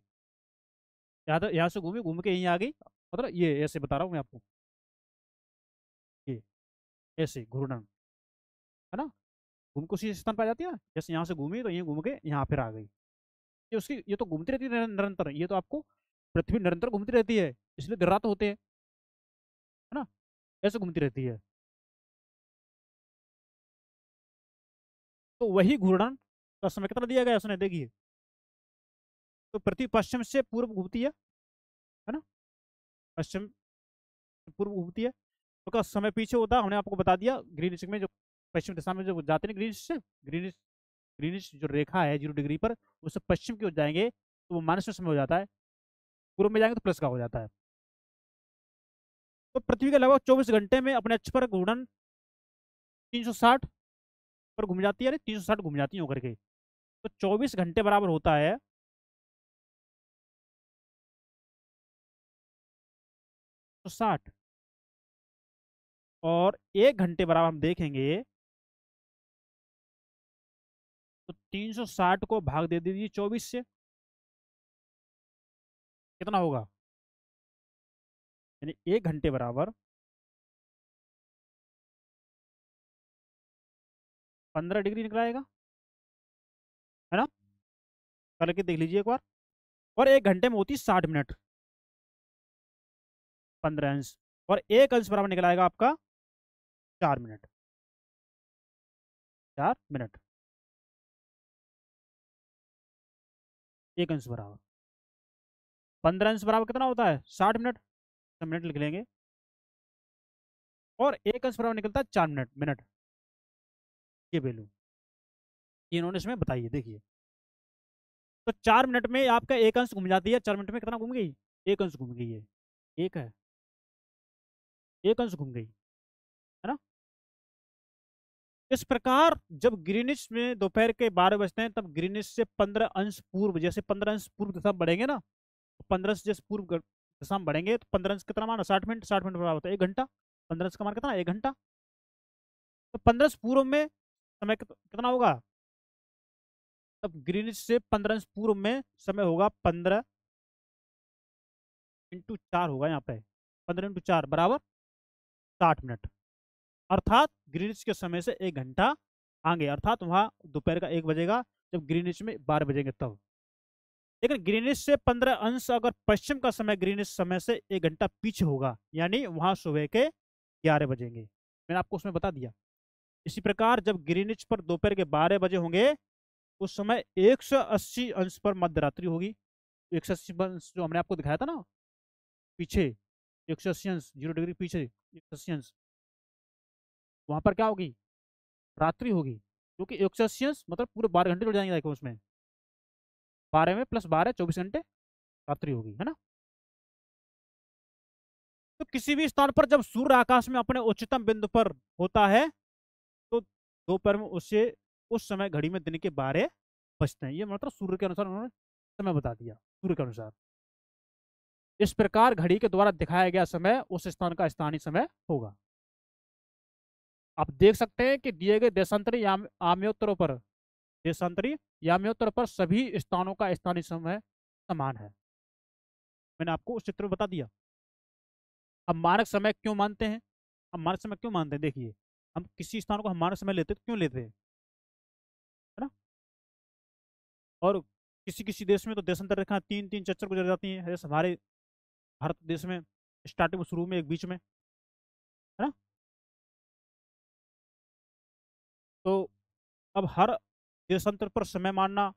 यहाँ से घूमी, घूम के यहीं आ गई, मतलब ये ऐसे बता रहा हूँ मैं आपको, ये ऐसे घूर्णन, है ना। घूम के उसी स्थान पर आ जाती है ना, जैसे यहाँ से घूमी तो यहीं घूम के यहाँ फिर आ गई। ये उसकी, ये तो घूमती रहती है निरंतर, ये तो आपको पृथ्वी निरंतर घूमती रहती है, इसलिए दिन रात होते हैं, है ना। ऐसे घूमती रहती है। तो वही घूर्णन का समय कितना दिया गया उसने, देखिए। तो पृथ्वी पश्चिम से पूर्व घूमती है ना, पश्चिम से पूर्व घूमती है, तो का समय पीछे होता है, हमने आपको बता दिया। ग्रीनिच में जो पश्चिम दिशा में जो जाते हैं ग्रीनिच से, ग्रीनिच ग्रीनिच जो रेखा है 0 डिग्री पर, उससे पश्चिम की ओर जाएंगे तो वो माइनस में समय हो जाता है, पूर्व में जाएंगे तो प्लस का हो जाता है। तो पृथ्वी के लगभग 24 घंटे में अपने अक्ष पर घूर्णन 360 पर घूम जाती है, 360 घूम जाती है होकर के। तो 24 घंटे बराबर होता है 160, और 1 घंटे बराबर हम देखेंगे तो 360 को भाग दे दीजिए 24 से, कितना होगा, यानी 1 घंटे बराबर 15 डिग्री निकल आएगा, है ना। करके देख लीजिए एक बार। और 1 घंटे में होती है 60 मिनट, 15 अंश, और 1 अंश बराबर निकल आएगा आपका 4 मिनट, 4 मिनट, 1 अंश बराबर 15 अंश बराबर कितना होता है 60 मिनट, तो मिनट लिख लेंगे। और 1 अंश बराबर निकलता है 4 मिनट, मिनट, ये वैल्यू इन्होंने इसमें बताई है, देखिए। तो 4 मिनट में आपका 1 अंश घूम जाती है, 4 मिनट में कितना घूम गई, 1 अंश घूम गई है, एक है, 1 अंश घूम गई, है ना। इस प्रकार जब ग्रीनिच में दोपहर के 12 बजते हैं, तब ग्रीनिच से 15 अंश पूर्व, जैसे 15 अंश पूर्व दिशा में बढ़ेंगे ना, तो 15 अंश जैसे पूर्व दिशा में बढ़ेंगे, तो 15 अंश कितना माना, 60 मिनट, 60 मिनट बराबर होता है 1 घंटा। 15 अंश का मान कितना, 1 घंटा। तो 15 अंश पूर्व में समय कितना होगा, तब ग्रीनिच से 15 अंश पूर्व में समय होगा 15 × 4 होगा यहाँ पे, 15 × 4 बराबर 60 मिनट। अर्थात ग्रीनिच के समय से 1 घंटा आगे, अर्थात वहां दोपहर का 1 बजेगा, जब ग्रीनिच में 12 बजेंगे तब। लेकिन ग्रीनिच से 15 अंश अगर पश्चिम का समय ग्रीनिच समय से 1 घंटा पीछे होगा, यानी वहां सुबह के 11 बजेंगे, मैंने आपको उसमें बता दिया। इसी प्रकार जब ग्रीनिच पर दोपहर के 12 बजे होंगे, उस समय 180 अंश पर मध्यरात्रि होगी। 180 अंश जो हमने आपको दिखाया था ना पीछे, 180 अंश, 0 डिग्री पीछे 180 अंश, वहां पर क्या होगी, रात्रि होगी, क्योंकि 180 अंश मतलब पूरे 12 घंटे जुड़ जाएंगे, देखो उसमें 12 में प्लस 12 24 घंटे रात्रि होगी, है ना। तो किसी भी स्थान पर जब सूर्य आकाश में अपने उच्चतम बिंदु पर होता है, तो दोपहर में उससे उस समय घड़ी में दिन के 12 बजते हैं, ये मतलब सूर्य के अनुसार उन्होंने समय बता दिया, सूर्य के अनुसार। इस प्रकार घड़ी के द्वारा दिखाया गया समय उस स्थान का स्थानीय समय होगा। आप देख सकते हैं कि दिए गए देशांतरी आम्योत्तरों पर, देशांतरी याम्योत्तर पर सभी स्थानों का स्थानीय समय समान है। मैंने आपको उस चित्र में बता दिया। हम मानक समय क्यों मानते हैं, हम मानक समय क्यों मानते हैं, देखिए। हम किसी स्थान को हम मानक समय लेते हैं तो क्यों लेते हैं, है ना। और किसी किसी देश में तो देशांतर रेखा 3 3 4 4 गुजर जाती हैं, जैसे हमारे भारत देश में स्टार्टिंग में, शुरू में, एक बीच में, है ना। तो अब हर देशांतर पर समय मानना,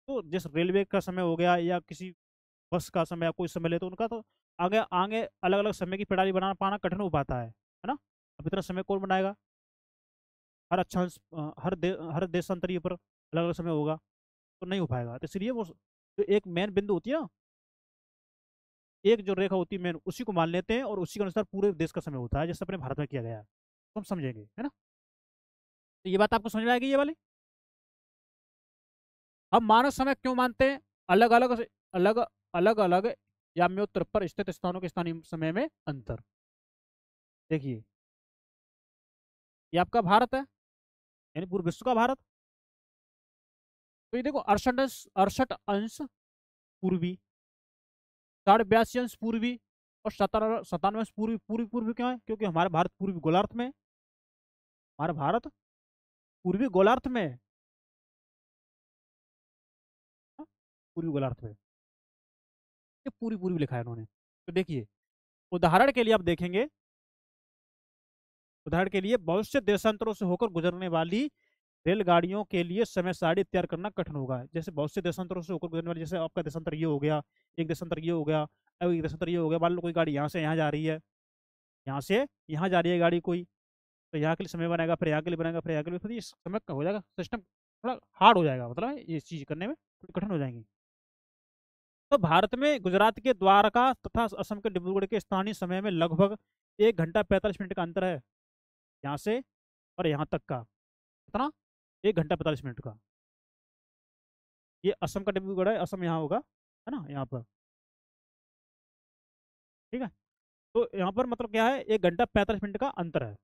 तो जैसे रेलवे का समय हो गया या किसी बस का समय या कोई समय ले, तो उनका तो आगे आगे अलग अलग समय की प्रणाली बना पाना कठिन हो पाता है ना। अब इतना समय कौन बनाएगा, हर हर देशांतरीय पर अलग अलग समय होगा, तो नहीं हो पाएगा। तो इसलिए वो जो एक मेन बिंदु होती है ना, एक जो रेखा होती है मेन, उसी को मान लेते हैं, और उसी के अनुसार पूरे देश का समय होता है, जैसे अपने भारत में किया गया है, तो हम समझेंगे, है ना। तो ये बात आपको समझ में आएगी ये वाली। हम मानक समय क्यों मानते हैं, अलग अलग अलग अलग अलग याम्योत्तर पर स्थित स्थानों के स्थानीय समय में अंतर। देखिए, ये आपका भारत है, यानी पूरे विश्व का भारत। तो ये देखो, 68 अंश पूर्वी, 82.5 अंश पूर्वी, और 97 अंश पूर्वी। पूर्वी पूर्वी क्यों है? क्योंकि हमारा भारत पूर्वी गोलार्ध में है। हमारा भारत पूर्वी गोलार्ध में है। हाँ, पूर्वी गोलार्ध में। ये पूरी पूर्वी लिखा है उन्होंने। तो देखिए, उदाहरण के लिए आप देखेंगे, उदाहरण के लिए बहुत से देशांतरों से होकर गुजरने वाली रेलगाड़ियों के लिए समय सारणी तैयार करना कठिन होगा। जैसे बहुत से देशांतरों से होकर गुजरने वाली, जैसे आपका देशांतर ये हो गया, एक देशांतर ये हो गया, अब एक देशांतर ये हो गया। मान लो कोई गाड़ी यहाँ से यहाँ जा रही है, यहाँ से यहाँ जा रही है गाड़ी कोई, तो यहाँ के लिए समय बनाएगा, फिर यहाँ के लिए बनाएगा, फिर यहाँ के लिए, फिर ये समय का हो जाएगा, सिस्टम थोड़ा हार्ड हो जाएगा, मतलब ये चीज करने में थोड़ी कठिन हो जाएंगी। तो भारत में गुजरात के द्वारका तथा असम के डिब्रूगढ़ के स्थानीय समय में लगभग 1 घंटा 45 मिनट का अंतर है, यहाँ से और यहाँ तक का। कितना? 1 घंटा 45 मिनट का। ये असम का डिब्रूगढ़ है, असम यहाँ होगा, है ना, यहाँ पर। ठीक है। तो यहाँ पर मतलब क्या है, 1 घंटा 45 मिनट का अंतर है।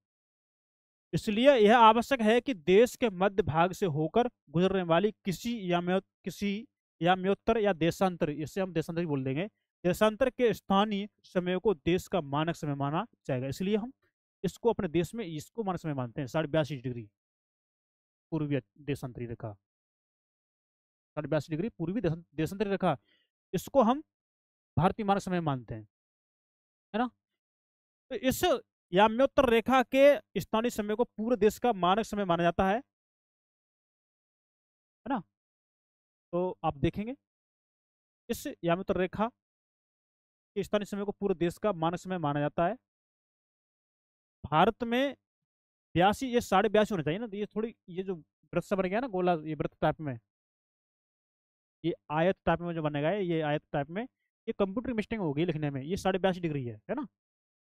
इसलिए यह आवश्यक है कि देश के मध्य भाग से होकर गुजरने वाली किसी याम्योत्तर या देशांतर, इसे हम देशांतर ही बोल देंगे, देशांतर के स्थानीय समय को देश का मानक समय माना जाएगा। इसलिए हम इसको अपने देश में इसको मानक समय मानते हैं, 82.5 डिग्री पूर्वी देशांतरी रेखा। 82.5 डिग्री पूर्वी देशांतरी रेखा, इसको हम भारतीय मानक समय मानते हैं, है ना। तो इस याम्योत्तर रेखा के स्थानीय समय को पूरे देश का मानक समय माना जाता है ना। तो आप देखेंगे, इस याम्योत्तर रेखा के स्थानीय समय को पूरे देश का मानक समय माना जाता है। भारत में 82, ये 82.5 होना चाहिए ना, तो ये थोड़ी, ये जो वृत्त सा बन गया ना, गोला, ये वृत्त टाइप में, ये आयत टाइप में जो बनेगा, ये आयत टाइप में, ये कंप्यूटर मिस्टेक होगी लिखने में। ये 82.5 डिग्री है ना।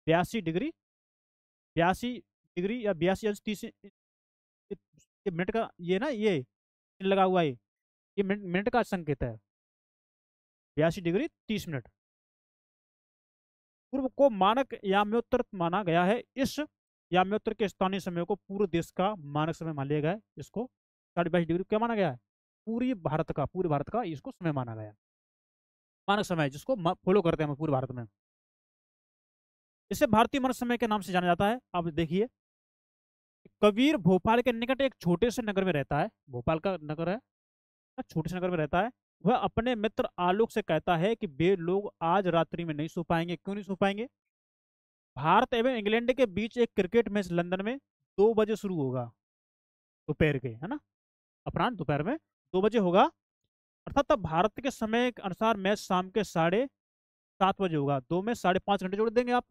82 डिग्री, 82 डिग्री या 82 अंश 30, ये मिनट का, ये ना, ये लगा हुआ है, ये मिनट का संकेत है। 82 डिग्री 30 मिनट पूर्व को मानक याम्योत्तर माना गया है। इस याम्योत्तर के स्थानीय समय को पूरे देश का मानक समय मान लिया गया है। इसको 22.5 डिग्री क्या माना गया है? पूरे भारत का इसको समय माना गया है, मानक समय, जिसको फॉलो करते हैं हम पूरे भारत में। इसे भारतीय मानक समय के नाम से जाना जाता है। अब देखिए, कबीर भोपाल के निकट एक छोटे से नगर में रहता है, भोपाल का नगर है, छोटे से नगर में रहता है। वह अपने मित्र आलोक से कहता है कि वे लोग आज रात्रि में नहीं सो पाएंगे। क्यों नहीं सो पाएंगे? भारत एवं इंग्लैंड के बीच एक क्रिकेट मैच लंदन में 2 बजे शुरू होगा, दोपहर के, है ना, अपराह्न दोपहर में 2 बजे होगा। अर्थात तब भारत के समय के अनुसार मैच शाम के 7:30 बजे होगा। दो में 5.5 घंटे जोड़ देंगे आप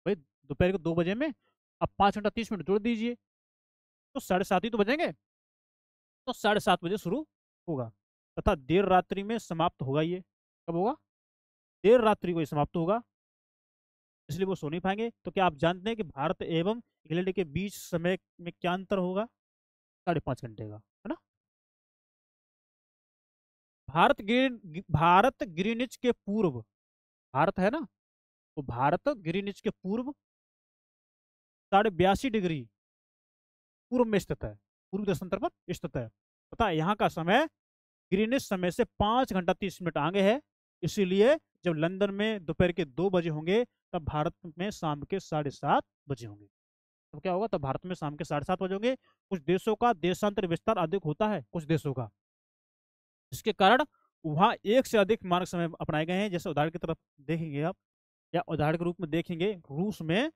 भाई, दोपहर के 2 बजे में अब 5 घंटा 30 मिनट जोड़ दीजिए, तो 7:30 ही तो बजेंगे। तो 7:30 बजे शुरू होगा, तथा देर रात्रि में समाप्त होगा। ये कब होगा? देर रात्रि को ये समाप्त होगा, इसलिए वो सो नहीं पाएंगे। तो क्या आप जानते हैं कि भारत एवं इंग्लैंड के बीच समय में क्या अंतर होगा? 5.5 घंटे का, है ना। भारत ग्रीनिच के पूर्व, भारत है ना, तो भारत ग्रीनिच के पूर्व 82.5 डिग्री पूर्व में स्थित है, पूर्व देशांतर पर स्थित है, तथा यहाँ का समय ग्रीनिच समय से 5 घंटा 30 मिनट आगे है। इसीलिए जब लंदन में दोपहर के 2 बजे होंगे, तब भारत में शाम के 7:30 बजे होंगे। तो क्या होगा? तब भारत में शाम के 7:30 बजे होंगे। कुछ देशों का देशांतर विस्तार अधिक होता है, कुछ देशों का, जिसके कारण वहाँ एक से अधिक मानक समय अपनाए गए हैं। जैसे उदाहरण की तरफ देखेंगे आप, या उदाहरण के रूप में देखेंगे, रूस में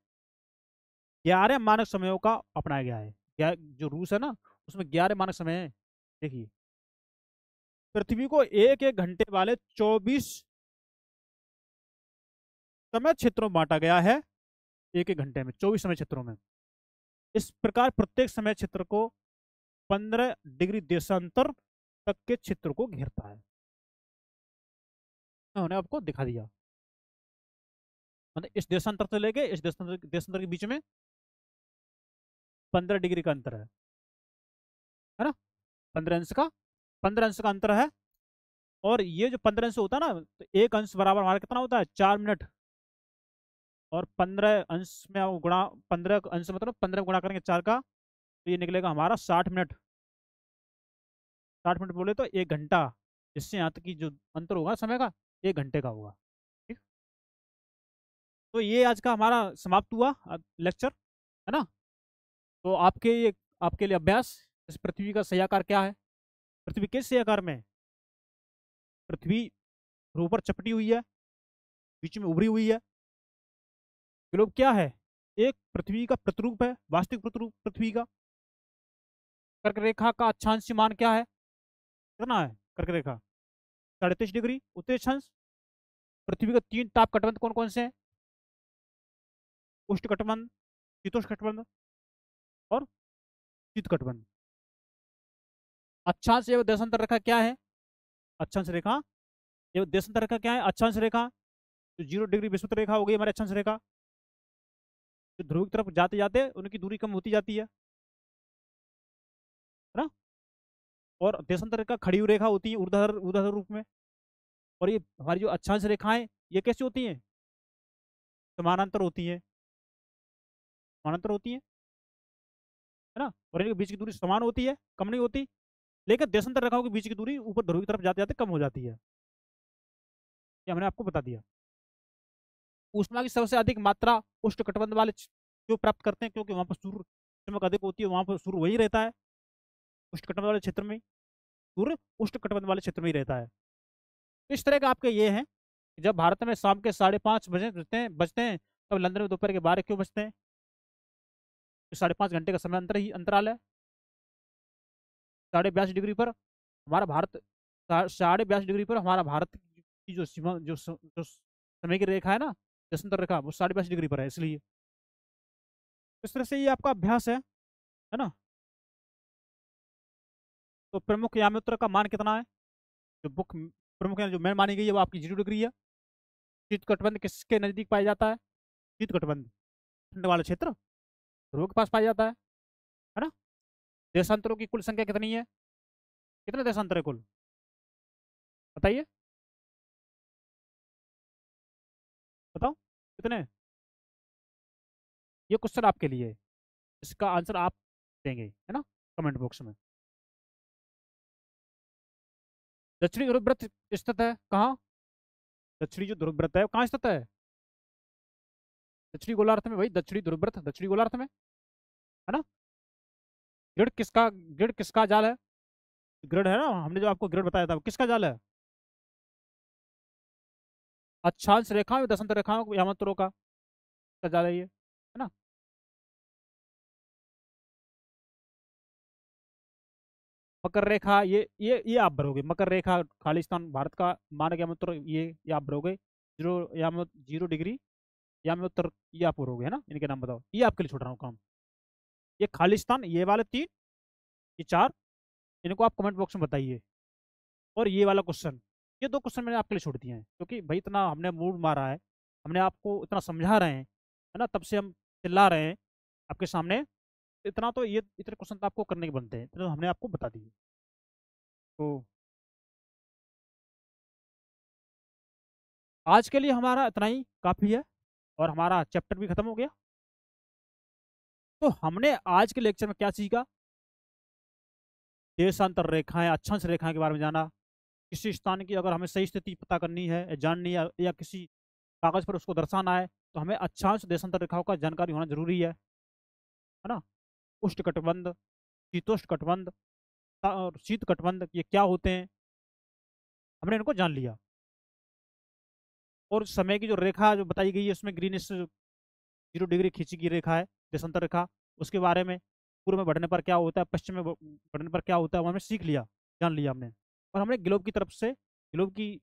11 मानक समयों का अपनाया गया है। जो रूस है ना, उसमें 11 मानक समय है। देखिए, पृथ्वी को एक एक घंटे वाले 24 समय क्षेत्रों में बांटा गया है। एक एक घंटे में 24 समय क्षेत्रों में। इस प्रकार प्रत्येक समय क्षेत्र को 15 डिग्री देशांतर तक के क्षेत्र को घेरता है। उन्होंने आपको दिखा दिया, मतलब इस देशांतर से लेके इस देशांतर के बीच में 15 डिग्री का अंतर है ना। 15 अंश का अंतर है। और ये जो 15 अंश होता है ना, तो एक अंश बराबर हमारा कितना होता है, 4 मिनट। और 15 अंश में आप गुणा, 15 अंश मतलब 15 गुणा करेंगे 4 का, तो ये निकलेगा हमारा 60 मिनट। 60 मिनट बोले तो 1 घंटा। इससे यहाँ तक की जो अंतर होगा समय का, 1 घंटे का होगा। ठीक। तो ये आज का हमारा समाप्त हुआ लेक्चर, है ना। तो आपके लिए अभ्यास, इस पृथ्वी का सही आकार क्या है। पृथ्वी किस सही आकार में है? पृथ्वी ध्रुव पर चपटी हुई है, बीच में उभरी हुई है। ग्लोब क्या है? एक पृथ्वी का प्रतिरूप है, वास्तविक प्रतिरूप पृथ्वी का। कर्क रेखा का अक्षांश मान क्या है, कितना है कर्क रेखा? 33.5 डिग्री उत्तरी अक्षांश। पृथ्वी के 3 ताप कटबंध कौन कौन से हैं? उष्ण कटबंध, शीतोष्ण कटबंध और शीत कटबंध। अक्षांश एवं देशांतर रेखा क्या है? अक्षांश रेखा एवं देशांतर रेखा क्या है? अक्षांश रेखा, तो 0 डिग्री विषुवत रेखा हो गई हमारे अक्षांश रेखा। जो ध्रुव की तरफ जाते जाते उनकी दूरी कम होती जाती है ना। और देशांतर रेखा खड़ी हुई रेखा होती है ऊर्ध्वाधर ऊर्ध्वाधर रूप में। और ये हमारी जो अक्षांश रेखाएं, ये कैसी होती हैं? समानांतर होती हैं, समानांतर होती हैं, है ना। और इनके बीच की दूरी समान होती है, कम नहीं होती। लेकिन देशांतर रेखाओं के बीच की दूरी ऊपर ध्रुव की तरफ जाते जाते कम हो जाती है। ये हमने आपको बता दिया। ऊष्मा की सबसे अधिक मात्रा उष्णकटिबंध वाले क्यों प्राप्त करते हैं? क्योंकि वहां पर सूर्य चमक अधिक होती है, वहां पर सूर्य वही रहता है उष्णकटिबंध वाले क्षेत्र में। सूर्य उष्णकटिबंध वाले क्षेत्र में ही रहता है। तो इस तरह के आपके ये हैं कि जब भारत में शाम के 5:30 बजते हैं तब लंदन में दोपहर के 12 क्यों बजते हैं? तो 5.5 घंटे का समय अंतराल है। 42.5 डिग्री पर हमारा भारत, 42.5 डिग्री पर हमारा भारत की जो सीमा, जो समय की रेखा है ना, देशांतर रेखा, वो 42.5 डिग्री पर है, इसलिए। इस तरह से ये आपका अभ्यास है ना। तो प्रमुख याम्योत्तर का मान कितना है? जो बुक प्रमुख जो मैन मानी गई है वो आपकी 0 डिग्री है। शीत कटबंध किसके नजदीक पाया जाता है? शीत कटबंध ठंड वाला क्षेत्र ध्रुव के पास पाया जाता है ना। देशांतरों की कुल संख्या कितनी है? कितने देशांतर है कुल, बताइए, बताओ कितने। ये क्वेश्चन आपके लिए है, इसका आंसर आप देंगे, है ना, कमेंट बॉक्स में। दक्षिणी ध्रुव वृत्त स्थित है कहाँ? दक्षिणी जो ध्रुव वृत्त है वो कहाँ स्थित है? दक्षिणी गोलार्ध में, भाई दक्षिणी ध्रुव वृत्त दक्षिणी गोलार्ध में, है ना। ग्रिड किसका जाल है? ग्रिड है ना, हमने जो आपको ग्रिड बताया था, वो किसका जाल है? अक्षांश रेखाओं दशांतर रेखाओं यामात्रों का जाल है ये, है ना। मकर रेखा, ये आप भरोगे, मकर रेखा खालिस्तान भारत का मानक यामात्रा, ये आप भरोगे। 0 डिग्री यामात्रा, ये आप भरोगे, है ना। इनके नाम बताओ, ये आपके लिए छोड़ रहा हूँ काम। ये खालिस्तान, ये वाले 3, ये 4, इनको आप कमेंट बॉक्स में बताइए। और ये वाला क्वेश्चन, ये 2 क्वेश्चन मैंने आपके लिए छोड़ दिए हैं, क्योंकि भाई इतना हमने मूड मारा है, हमने आपको इतना समझा रहे हैं, है ना, तब से हम चिल्ला रहे हैं आपके सामने। इतना तो, ये इतने क्वेश्चन तो आपको करने के बनते हैं, तो हमने आपको बता दिए। तो आज के लिए हमारा इतना ही काफ़ी है, और हमारा चैप्टर भी खत्म हो गया। तो हमने आज के लेक्चर में क्या सीखा? देशांतर रेखाएं, अक्षांश रेखाएं के बारे में जाना। किसी स्थान की अगर हमें सही स्थिति पता करनी है या जाननी है, या किसी कागज पर उसको दर्शाना है, तो हमें अक्षांश देशांतर रेखाओं का जानकारी होना जरूरी है ना। उष्ण कटिबंध, शीतोष्ण कटिबंध और शीत कटिबंध, ये क्या होते हैं, हमने इनको जान लिया। और समय की जो रेखा जो बताई गई है, उसमें ग्रीनिश 0 डिग्री खींची की रेखा है, देशांतर रेखा। उसके बारे में पूर्व में बढ़ने पर क्या होता है, पश्चिम में बढ़ने पर क्या होता है, वो हमने सीख लिया, जान लिया हमने। और हमने ग्लोब की तरफ से, ग्लोब की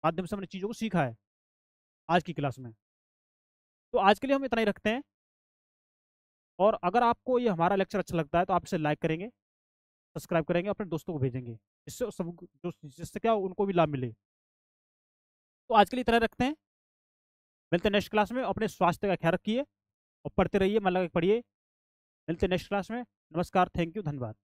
माध्यम से हमने चीज़ों को सीखा है आज की क्लास में। तो आज के लिए हम इतना ही रखते हैं। और अगर आपको ये हमारा लेक्चर अच्छा लगता है तो आप इसे लाइक करेंगे, सब्सक्राइब करेंगे, अपने दोस्तों को भेजेंगे, जिससे सब जो जिससे क्या उनको भी लाभ मिले। तो आज के लिए इतना रखते हैं, मिलते हैं नेक्स्ट क्लास में। अपने स्वास्थ्य का ख्याल रखिए और पढ़ते रहिए, मन लगा के पढ़िए। मिलते हैं नेक्स्ट क्लास में। नमस्कार, थैंक यू, धन्यवाद।